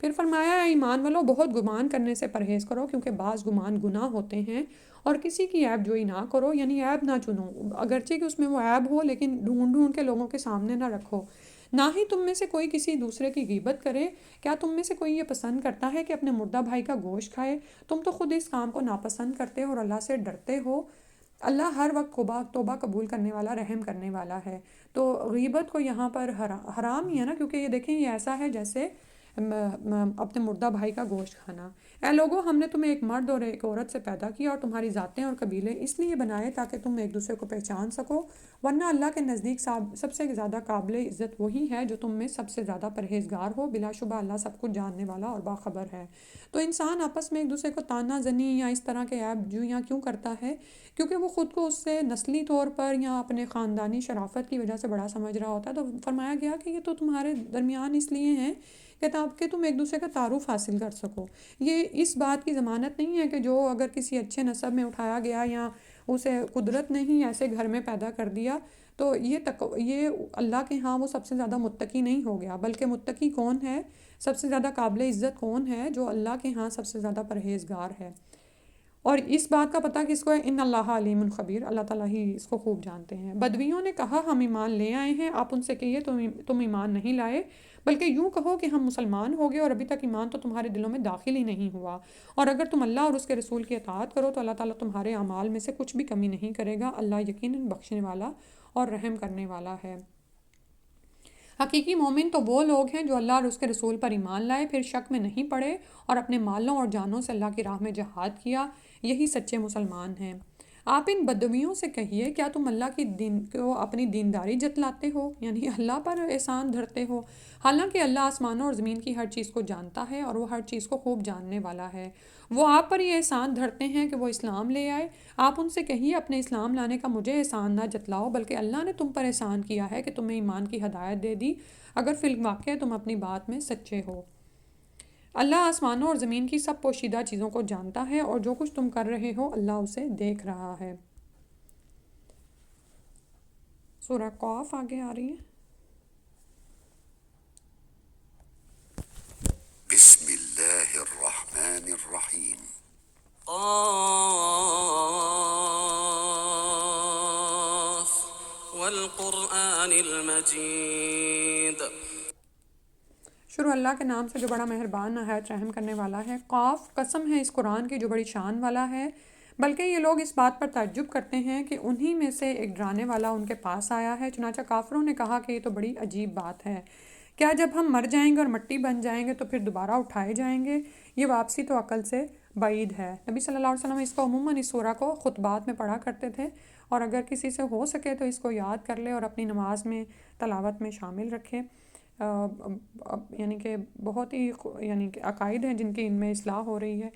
A: پھر فرمایا، اے ایمان والو، بہت گمان کرنے سے پرہیز کرو، کیونکہ بعض گمان گناہ ہوتے ہیں، اور کسی کی عیب جوئی نہ کرو، یعنی عیب نہ چنو، اگرچہ کہ اس میں وہ عیب ہو لیکن ڈھونڈ ڈھونڈ کے لوگوں کے سامنے نہ رکھو۔ نہ ہی تم میں سے کوئی کسی دوسرے کی غیبت کرے، کیا تم میں سے کوئی یہ پسند کرتا ہے کہ اپنے مردہ بھائی کا گوشت کھائے؟ تم تو خود اس کام کو ناپسند کرتے ہو اور اللہ سے ڈرتے ہو، اللہ ہر وقت توبہ قبول کرنے والا، رحم کرنے والا ہے۔ تو غیبت کو یہاں پر حرام ہی ہے نا، کیونکہ یہ دیکھیں یہ ایسا ہے جیسے اپنے مردہ بھائی کا گوشت کھانا۔ اے لوگو، ہم نے تمہیں ایک مرد اور ایک عورت سے پیدا کیا اور تمہاری ذاتیں اور قبیلے اس لیے بنائے تاکہ تم ایک دوسرے کو پہچان سکو، ورنہ اللہ کے نزدیک سب سے زیادہ قابل عزت وہی ہے جو تم میں سب سے زیادہ پرہیزگار ہو، بلا شبہ اللہ سب کچھ جاننے والا اور باخبر ہے۔ تو انسان آپس میں ایک دوسرے کو تانا زنی یا اس طرح کے عیب جوئیاں کیوں کرتا ہے؟ کیونکہ وہ خود کو اس سے نسلی طور پر یا اپنے خاندانی شرافت کی وجہ سے بڑا سمجھ رہا ہوتا ہے۔ تو فرمایا گیا کہ یہ تو تمہارے درمیان اس لیے ہیں کہ تم ایک دوسرے کا تعارف حاصل کر سکو۔ یہ اس بات کی ضمانت نہیں ہے کہ جو اگر کسی اچھے نسب میں اٹھایا گیا یا اسے قدرت نے ہی ایسے گھر میں پیدا کر دیا تو یہ اللہ کے ہاں وہ سب سے زیادہ متقی نہیں ہو گیا، بلکہ متقی کون ہے، سب سے زیادہ قابل عزت کون ہے؟ جو اللہ کے ہاں سب سے زیادہ پرہیزگار ہے۔ اور اس بات کا پتہ کس کو ہے؟ ان اللہ علیم خبیر، اللہ تعالیٰ ہی اس کو خوب جانتے ہیں۔ بدویوں نے کہا ہم ایمان لے آئے ہیں، آپ ان سے کہیے تم ایمان نہیں لائے، بلکہ یوں کہو کہ ہم مسلمان ہو گئے اور ابھی تک ایمان تو تمہارے دلوں میں داخل ہی نہیں ہوا، اور اگر تم اللہ اور اس کے رسول کی اطاعت کرو تو اللہ تعالیٰ تمہارے اعمال میں سے کچھ بھی کمی نہیں کرے گا، اللہ یقیناً بخشنے والا اور رحم کرنے والا ہے۔ حقیقی مومن تو وہ لوگ ہیں جو اللہ اور اس کے رسول پر ایمان لائے، پھر شک میں نہیں پڑے اور اپنے مالوں اور جانوں سے اللہ کی راہ میں جہاد کیا، یہی سچے مسلمان ہیں۔ آپ ان بدویوں سے کہیے کیا تم اللہ کی دین کو اپنی دینداری جتلاتے ہو، یعنی اللہ پر احسان دھرتے ہو، حالانکہ اللہ آسمانوں اور زمین کی ہر چیز کو جانتا ہے اور وہ ہر چیز کو خوب جاننے والا ہے۔ وہ آپ پر یہ احسان دھرتے ہیں کہ وہ اسلام لے آئے، آپ ان سے کہیے اپنے اسلام لانے کا مجھے احسان نہ جتلاؤ، بلکہ اللہ نے تم پر احسان کیا ہے کہ تمہیں ایمان کی ہدایت دے دی، اگر فی الواقع تم اپنی بات میں سچے ہو۔ اللہ آسمانوں اور زمین کی سب پوشیدہ چیزوں کو جانتا ہے اور جو کچھ تم کر رہے ہو اللہ اسے دیکھ رہا ہے۔ سورہ قاف آگے آ رہی ہے۔
C: بسم اللہ الرحمن الرحیم۔
B: قاف والقرآن المجید۔
A: شروع اللہ کے نام سے جو بڑا مہربان نہایت رحم کرنے والا ہے۔ قاف، قسم ہے اس قرآن کی جو بڑی شان والا ہے، بلکہ یہ لوگ اس بات پر تعجب کرتے ہیں کہ انہی میں سے ایک ڈرانے والا ان کے پاس آیا ہے۔ چنانچہ کافروں نے کہا کہ یہ تو بڑی عجیب بات ہے، کیا جب ہم مر جائیں گے اور مٹی بن جائیں گے تو پھر دوبارہ اٹھائے جائیں گے؟ یہ واپسی تو عقل سے بعید ہے۔ نبی صلی اللہ علیہ وسلم اس کو عموماً اس سورہ کو خطبات میں پڑھا کرتے تھے، اور اگر کسی سے ہو سکے تو اس کو یاد کر لے اور اپنی نماز میں تلاوت میں شامل رکھے۔ یعنی کہ بہت ہی کہ عقائد ہیں جن کی ان میں اصلاح ہو رہی ہے۔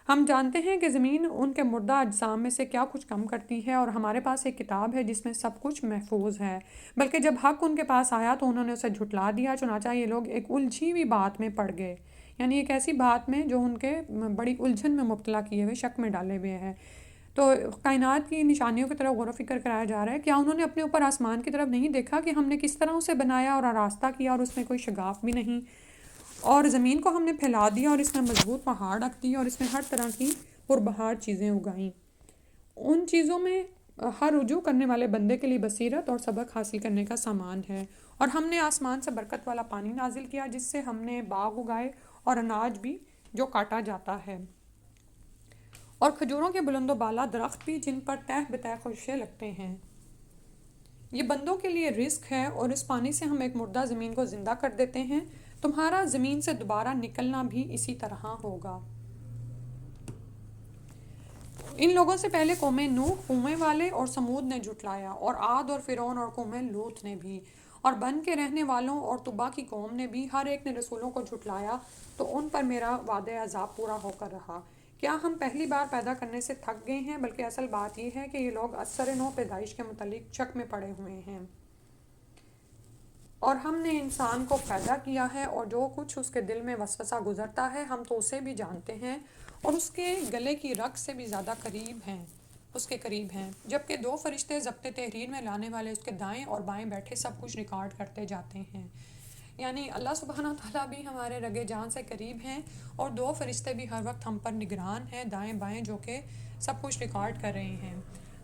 A: ہم جانتے ہیں کہ زمین ان کے مردہ اجسام میں سے کیا کچھ کم کرتی ہے، اور ہمارے پاس ایک کتاب ہے جس میں سب کچھ محفوظ ہے، بلکہ جب حق ان کے پاس آیا تو انہوں نے اسے جھٹلا دیا، چنانچہ یہ لوگ ایک الجھی ہوئی بات میں پڑ گئے، یعنی ایک ایسی بات میں جو ان کے بڑی الجھن میں مبتلا کیے ہوئے، شک میں ڈالے ہوئے ہے۔ تو کائنات کی نشانیوں کی طرف غور و فکر کرایا جا رہا ہے۔ کیا انہوں نے اپنے اوپر آسمان کی طرف نہیں دیکھا کہ ہم نے کس طرح اسے بنایا اور آراستہ کیا اور اس میں کوئی شگاف بھی نہیں، اور زمین کو ہم نے پھیلا دیا اور اس میں مضبوط پہاڑ رکھ دیے اور اس میں ہر طرح کی پربہار چیزیں اگائیں۔ ان چیزوں میں ہر رجوع کرنے والے بندے کے لیے بصیرت اور سبق حاصل کرنے کا سامان ہے، اور ہم نے آسمان سے برکت والا پانی نازل کیا جس سے ہم نے باغ اگائے اور اناج بھی جو کاٹا جاتا ہے، اور کھجوروں کے بلند و بالا درخت بھی جن پر تہ بتہ خوشے لگتے ہیں۔ یہ بندوں کے لیے رزق ہے، اور اس پانی سے ہم ایک مردہ زمین کو زندہ کر دیتے ہیں، تمہارا زمین سے دوبارہ نکلنا بھی اسی طرح ہوگا۔ ان لوگوں سے پہلے قوم نوح، قومیں والے اور سمود نے جھٹلایا، اور عاد اور فرعون اور قوم لوط نے بھی، اور بن کے رہنے والوں اور طبا کی قوم نے بھی، ہر ایک نے رسولوں کو جھٹلایا تو ان پر میرا وعدہ عذاب پورا ہو کر رہا۔ کیا ہم پہلی بار پیدا کرنے سے تھک گئے ہیں؟ بلکہ اصل بات یہ ہے کہ یہ لوگ اثر نو پیدائش کے متعلق شک میں پڑے ہوئے ہیں۔ اور ہم نے انسان کو پیدا کیا ہے، اور جو کچھ اس کے دل میں وسوسہ گزرتا ہے ہم تو اسے بھی جانتے ہیں، اور اس کے گلے کی رگ سے بھی زیادہ اس کے قریب ہیں، جبکہ دو فرشتے ضبط تحریر میں لانے والے اس کے دائیں اور بائیں بیٹھے سب کچھ ریکارڈ کرتے جاتے ہیں۔ یعنی اللہ سبحانہ تعالیٰ بھی ہمارے رگے جان سے قریب ہیں، اور دو فرشتے بھی ہر وقت ہم پر نگران ہیں دائیں بائیں، جو کہ سب کچھ ریکارڈ کر رہے ہیں۔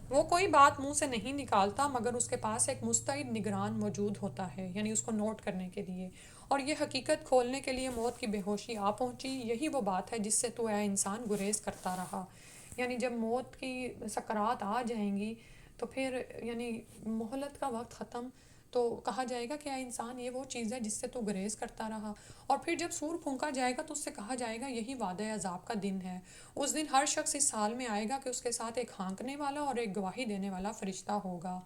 A: وہ کوئی بات منہ سے نہیں نکالتا مگر اس کے پاس ایک مستعد نگران موجود ہوتا ہے، یعنی اس کو نوٹ کرنے کے لیے، اور یہ حقیقت کھولنے کے لیے موت کی بے ہوشی آ پہنچی، یہی وہ بات ہے جس سے تو اے انسان گریز کرتا رہا۔ یعنی جب موت کی سکرات آ جائیں گی تو پھر یعنی مہلت کا وقت ختم، تو کہا جائے گا کہ اے انسان یہ وہ چیز ہے جس سے تو گریز کرتا رہا. اور پھر جب سور پھونکا جائے گا تو اس سے کہا جائے گا یہی وعدہ عذاب کا دن ہے. اس دن ہر شخص اس حال میں آئے گا کہ اس کے ساتھ ایک ہانکنے والا اور ایک گواہی دینے والا فرشتہ ہوگا.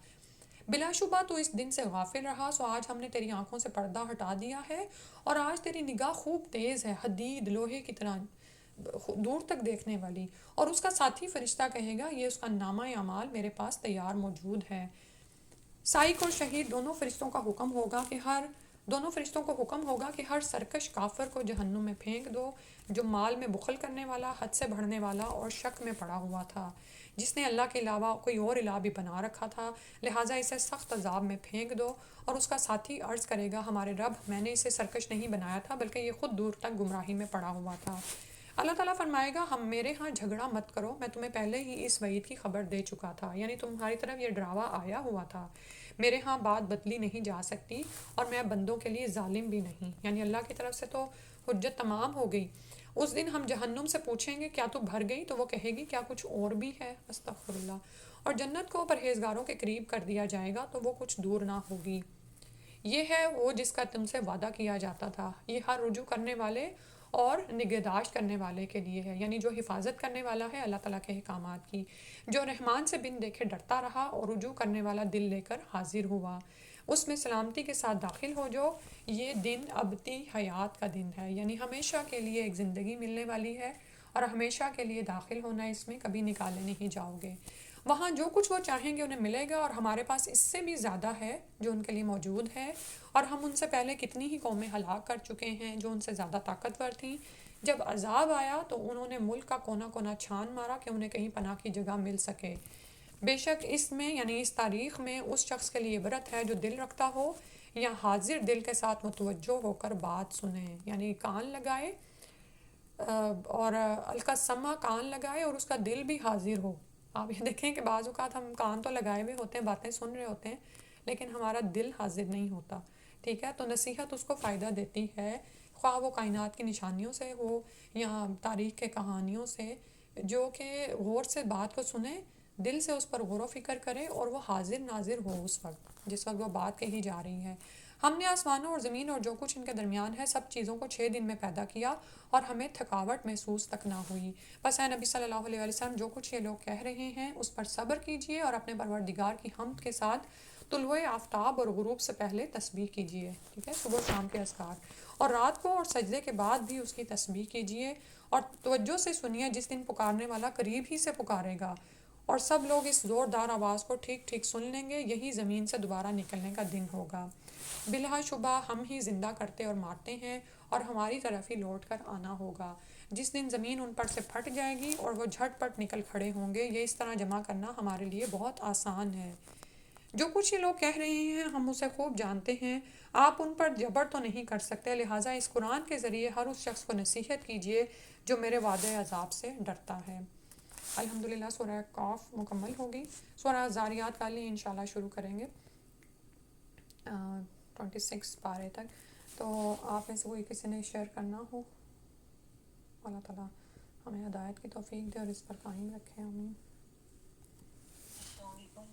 A: بلا شبہ تو اس دن سے غافل رہا، سو آج ہم نے تیری آنکھوں سے پردہ ہٹا دیا ہے اور آج تیری نگاہ خوب تیز ہے، حدید لوہے کی طرح دور تک دیکھنے والی. اور اس کا ساتھی فرشتہ کہے گا یہ اس کا نامہ اعمال میرے پاس تیار موجود ہے. سائق اور شہید دونوں فرشتوں کا حکم ہوگا کہ ہر سرکش کافر کو جہنم میں پھینک دو جو مال میں بخل کرنے والا، حد سے بڑھنے والا اور شک میں پڑا ہوا تھا، جس نے اللہ کے علاوہ کوئی اور الہ بھی بنا رکھا تھا، لہٰذا اسے سخت عذاب میں پھینک دو. اور اس کا ساتھی عرض کرے گا ہمارے رب، میں نے اسے سرکش نہیں بنایا تھا بلکہ یہ خود دور تک گمراہی میں پڑا ہوا تھا. اللہ تعالیٰ فرمائے گا ہم میرے ہاں جھگڑا مت کرو، میں تمہیں پہلے ہی اس وعید کی خبر دے چکا تھا، یعنی تمہاری طرف یہ ڈراوا آیا ہوا تھا. میرے ہاں بات بدلی نہیں جا سکتی اور میں بندوں کے لیے ظالم بھی نہیں، یعنی اللہ کی طرف سے تو حجت تمام ہو گئی. اس دن ہم جہنم سے پوچھیں گے کیا تو بھر گئی، تو وہ کہے گی کیا کچھ اور بھی ہے، استغفر اللہ. اور جنت کو پرہیزگاروں کے قریب کر دیا جائے گا تو وہ کچھ دور نہ ہوگی. یہ ہے وہ جس کا تم سے وعدہ کیا جاتا تھا. یہ ہر رجوع کرنے والے اور نگہداشت کرنے والے کے لیے ہے، یعنی جو حفاظت کرنے والا ہے اللہ تعالیٰ کے احکامات کی، جو رحمان سے بن دیکھے ڈرتا رہا اور رجوع کرنے والا دل لے کر حاضر ہوا، اس میں سلامتی کے ساتھ داخل ہو جو. یہ دن ابدی حیات کا دن ہے، یعنی ہمیشہ کے لیے ایک زندگی ملنے والی ہے اور ہمیشہ کے لیے داخل ہونا اس میں، کبھی نکالے نہیں جاؤ گے. وہاں جو کچھ وہ چاہیں گے انہیں ملے گا اور ہمارے پاس اس سے بھی زیادہ ہے جو ان کے لیے موجود ہے. اور ہم ان سے پہلے کتنی ہی قومیں ہلاک کر چکے ہیں جو ان سے زیادہ طاقتور تھیں. جب عذاب آیا تو انہوں نے ملک کا کونا کونا چھان مارا کہ انہیں کہیں پناہ کی جگہ مل سکے. بے شک اس میں یعنی اس تاریخ میں اس شخص کے لیے عبرت ہے جو دل رکھتا ہو یا حاضر دل کے ساتھ متوجہ ہو کر بات سنے، یعنی کان لگائے اور القسمہ کان لگائے اور اس کا دل بھی حاضر ہو. آپ یہ دیکھیں کہ بعض اوقات ہم کان تو لگائے ہوئے ہوتے ہیں، باتیں سن رہے ہوتے ہیں، لیکن ہمارا دل حاضر نہیں ہوتا. ٹھیک ہے، تو نصیحت اس کو فائدہ دیتی ہے، خواہ وہ کائنات کی نشانیوں سے ہو یا تاریخ کے کہانیوں سے، جو کہ غور سے بات کو سنے، دل سے اس پر غور و فکر کرے اور وہ حاضر ناظر ہو اس وقت جس وقت وہ بات کہی جا رہی ہے. ہم نے آسمانوں اور زمین اور جو کچھ ان کے درمیان ہے سب چیزوں کو 6 دن میں پیدا کیا اور ہمیں تھکاوٹ محسوس تک نہ ہوئی. بس اے نبی صلی اللہ علیہ وسلم جو کچھ یہ لوگ کہہ رہے ہیں اس پر صبر کیجئے اور اپنے پروردگار کی حمد کے ساتھ طلوع آفتاب اور غروب سے پہلے تسبیح کیجئے. ٹھیک ہے، صبح شام کے اذکار، اور رات کو اور سجدے کے بعد بھی اس کی تسبیح کیجئے اور توجہ سے سنیے جس دن پکارنے والا قریب ہی سے پکارے گا اور سب لوگ اس زوردار آواز کو ٹھیک ٹھیک سن لیں گے. یہی زمین سے دوبارہ نکلنے کا دن ہوگا. بلا شبہ ہم ہی زندہ کرتے اور مارتے ہیں اور ہماری طرف ہی لوٹ کر آنا ہوگا. جس دن زمین ان پر سے پھٹ جائے گی اور وہ جھٹ پٹ نکل کھڑے ہوں گے، یہ اس طرح جمع کرنا ہمارے لیے بہت آسان ہے. جو کچھ یہ لوگ کہہ رہے ہیں ہم اسے خوب جانتے ہیں، آپ ان پر جبر تو نہیں کر سکتے، لہٰذا اس قرآن کے ذریعے ہر اس شخص کو نصیحت کیجیے جو میرے وعدے عذاب سے ڈرتا ہے. الحمدللہ سورہ قاف مکمل ہوگی. سورہ زاریات کا لی انشاءاللہ شروع کریں گے 26 پارے تک. تو آپ میں سے کوئی کسی نے شیئر کرنا ہو، اللہ تعالیٰ ہمیں ہدایت کی توفیق دے اور اس پر قائم رکھے. آمین.
D: السلام علیکم.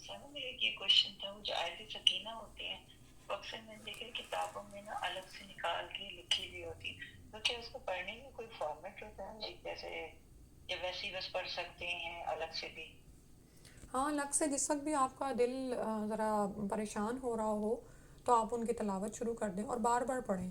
D: سارا میرا یہ کوشچن تھا، وہ جو آیت سکینہ ہوتے ہیں وہ اکثر میں نے دیکھا کتابوں میں نا الگ سے نکال کے لکھی ہوئی ہوتی، تو کیا اس کو پڑھنے میں کوئی فارمیٹ ہوتا ہے، لائک جیسے یا ویسے ہی بس پڑھ سکتے ہیں الگ سے بھی؟
A: ہاں، الگ سے جس وقت بھی آپ کا دل ذرا پریشان ہو رہا ہو تو آپ ان کی تلاوت شروع کر دیں اور بار بار پڑھیں.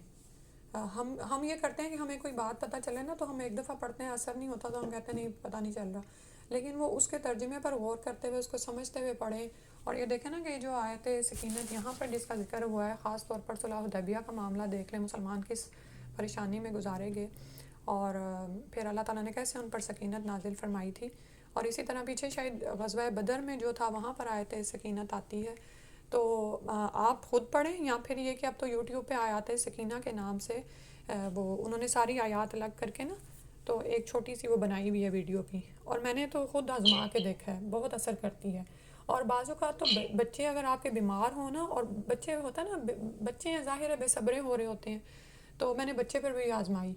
A: ہم یہ کرتے ہیں کہ ہمیں کوئی بات پتہ چلے نا تو ہم ایک دفعہ پڑھتے ہیں، اثر نہیں ہوتا تو ہم کہتے ہیں نہیں پتہ نہیں چل رہا، لیکن وہ اس کے ترجمے پر غور کرتے ہوئے اس کو سمجھتے ہوئے پڑھیں. اور یہ دیکھیں نا کہ جو آیت سکینت یہاں پر جس کا ذکر ہوا ہے، خاص طور پر صلح حدیبیہ کا معاملہ دیکھ لیں، مسلمان کس پریشانی میں گزارے گئے اور پھر اللہ تعالیٰ نے کیسے ان پر سکینت نازل فرمائی تھی. اور اسی طرح پیچھے شاید غزوہ بدر میں جو تھا وہاں پر آیت سکینت آتی ہے. تو آپ خود پڑھیں یا پھر یہ کہ اب تو یوٹیوب پہ آیات سکینہ کے نام سے وہ انہوں نے ساری آیات الگ کر کے نا تو ایک چھوٹی سی وہ بنائی ہوئی ہے ویڈیو بھی، اور میں نے تو خود آزما کے دیکھا ہے، بہت اثر کرتی ہے. اور بعض اوقات تو بچے اگر آپ کے بیمار ہوں نا، اور بچے ہوتا ہے نا، بچے ہیں ظاہر ہے بے صبرے ہو رہے ہوتے ہیں، تو میں نے بچے پر بھی آزمائی،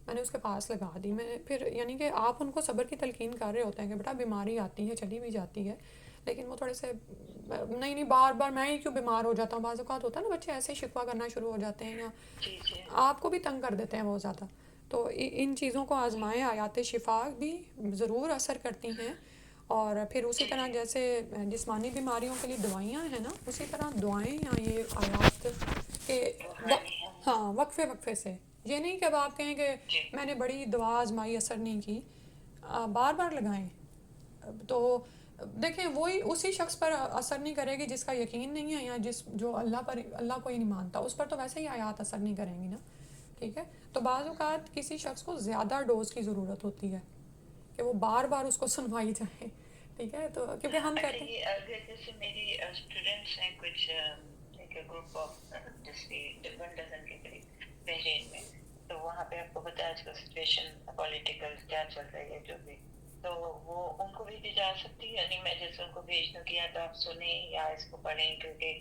A: میں نے اس کے پاس لگا دی. میں نے پھر یعنی کہ آپ ان کو صبر کی تلقین کر رہے ہوتے ہیں کہ بیٹا بیماری آتی ہے چلی بھی جاتی ہے، لیکن وہ تھوڑے سے نہیں بار بار میں ہی کیوں بیمار ہو جاتا ہوں. بعض اوقات ہوتا ہے نا بچے ایسے شکوہ کرنا شروع ہو جاتے ہیں یا
D: جی جی
A: آپ کو بھی تنگ کر دیتے ہیں بہت زیادہ. تو ان چیزوں کو آزمائیں. آیات شفا بھی ضرور اثر کرتی ہیں. اور پھر اسی طرح جیسے جسمانی بیماریوں کے لیے دوائیاں ہیں نا، اسی طرح دعائیں یا یہ آیات کے
D: روحانی ہے.
A: ہاں وقفے وقفے سے. یہ نہیں کہ اب آپ کہیں کہ
D: جی
A: میں نے بڑی دعا آزمائی اثر نہیں کی، بار بار لگائیں. تو دیکھیں وہی اسی شخص پر اثر نہیں کرے گی جس کا یقین نہیں ہے یا جو اللہ کو ہی نہیں مانتا، اس پر تو ویسے ہی آیات اثر نہیں کریں گی نا. ٹھیک ہے. تو بعض اوقات کسی شخص کو زیادہ ڈوز کی ضرورت ہوتی ہے کہ وہ بار بار اس کو سنوائی جائے. ٹھیک ہے. تو کیونکہ ہم
D: اچھا
A: کہتے ہیں
D: یہ اگر جیسے میری اسٹوڈنٹس ہیں کچھ ایک گروپ آف جیسے 1 ڈزن کے قریب بحرین میں، تو وہاں پہ آپ کو پتا ہے آج کل سچویشن پولیٹیکل کیا چل رہی ہے جو بھی، تو وہ ان کو بھی دی جا سکتی ہے. یعنی میں جیسے ان کو بھیج دوں کہ یا تو آپ سنیں یا اس کو پڑھیں، کیونکہ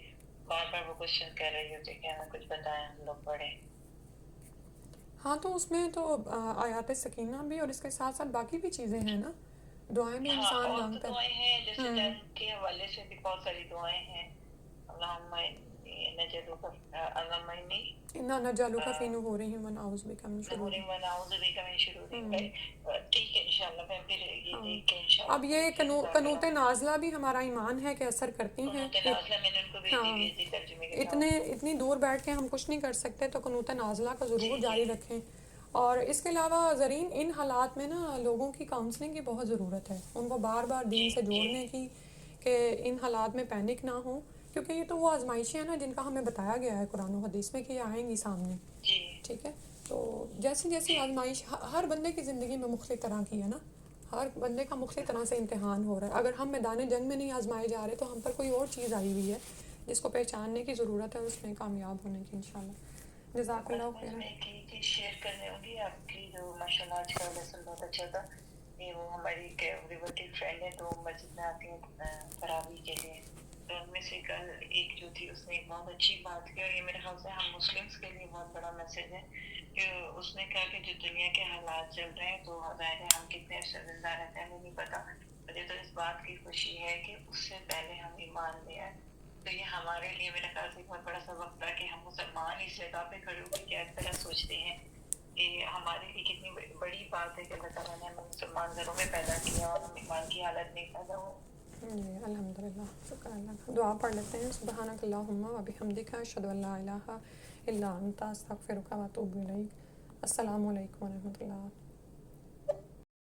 D: بار بار وہ کوشچن کر رہی ہوتی ہے کہ ہمیں کچھ بتائیں ہم لوگ پڑھیں.
A: ہاں تو اس میں تو آیات سکینہ بھی اور اس کے ساتھ ساتھ باقی بھی چیزیں ہیں نا. دعائیں بھی
D: ہاں
A: انسان
D: اور تو
A: مانگتا
D: دعائیں ہیں، جیسے
A: ہے.
D: جنگ کے حوالے سے بھی بہت ساری دعائیں ہیں. اللہم نجدک اللہم انی
A: اِنَّا نَجْعَلُکَ فِی نُحُورِہِمْ وَنَعُوذُ بِکَ مِن
D: نحور
A: شُرُورِہِمْ.
D: ونعوذ بک من شرورہم. ٹھیک ہے انشاءاللہ میں پھر یہ
A: ہاں.
D: دیکھ کے انشاءاللہ
A: اب یہ
D: جزاک
A: قنوت
D: اللہ.
A: نازلہ بھی ہمارا ایمان ہے کہ اثر کرتی ہیں.
D: قنوت نازلہ میں نے ان کو
A: ہاں
D: بھیج دی ترجمے کے ساتھ.
A: اتنی دور بیٹھ کے ہم کچھ نہیں کر سکتے، تو قنوت نازلہ کو
D: جی
A: ضرور
D: جی
A: جاری رکھیں. اور اس کے علاوہ زرین ان حالات میں نا لوگوں کی کاؤنسلنگ کی بہت ضرورت ہے. ان کو بار بار
D: جی
A: دین سے
D: جی
A: جوڑنے کی کہ ان حالات میں پینک نہ ہوں، کیونکہ یہ تو وہ آزمائشیں ہیں نا جن کا ہمیں بتایا گیا ہے قرآن و حدیث میں کہ یہ آئیں گی سامنے.
D: جی
A: ٹھیک ہے. تو جیسی جیسی
D: جی
A: آزمائش ہر بندے کی زندگی میں مختلف طرح کی ہے نا. ہر بندے کا مختلف طرح سے امتحان ہو رہا ہے. اگر ہم میدان جنگ میں نہیں آزمائے جا رہے تو ہم پر کوئی اور چیز آئی ہوئی ہے جس کو پہچاننے کی ضرورت ہے، اس میں کامیاب ہونے کی انشاءاللہ. جزاک
D: بس
A: اللہ
D: مجھے
A: خیرا.
D: میں ایک ہی چیز شیئر کرنے ہوگی آپ کی، جو ماشاء اللہ آج کا لیسن بہت اچھا تھا. یہ وہ ہماری ریلیٹیو فرینڈ ہے، تو مسجد میں آتی ہیں تراویح کے لیے. تو ان میں سے کل ایک جو تھی اس نے ایک بہت اچھی بات کی، اور یہ میرے خیال سے ہم مسلمس کے لیے بہت بڑا میسج ہے کہ اس نے کہا کہ جو دنیا کے حالات چل رہے ہیں تو ظاہر ہے ہم کتنے عرصے زندہ رہتے ہیں ہمیں نہیں پتا. مجھے تو اس بات کی خوشی ہے کہ اس سے پہلے ہم ایمان لے آئے. تو یہ ہمارے لیے میرے خیال سے بہت بڑا سبق تھا کہ ہم مسلمان اس جگہ پہ کھڑے ہو کے کیا اس طرح سوچتے ہیں کہ ہمارے لیے کتنی بڑی بات ہے کہ اللہ تعالیٰ نے ہمیں مسلمان گھروں میں پیدا کیا اور ہم ایمان کی حالت میں پیدا ہوئے.
A: جی الحمدللہ. شکر اللہ کا. دعا پڑھ لیتے ہیں. سبحانک اللہم و بحمدک اشہد ان لا الہ الا انت استغفرک و اتوب الیک. السلام علیکم و رحمۃ اللہ.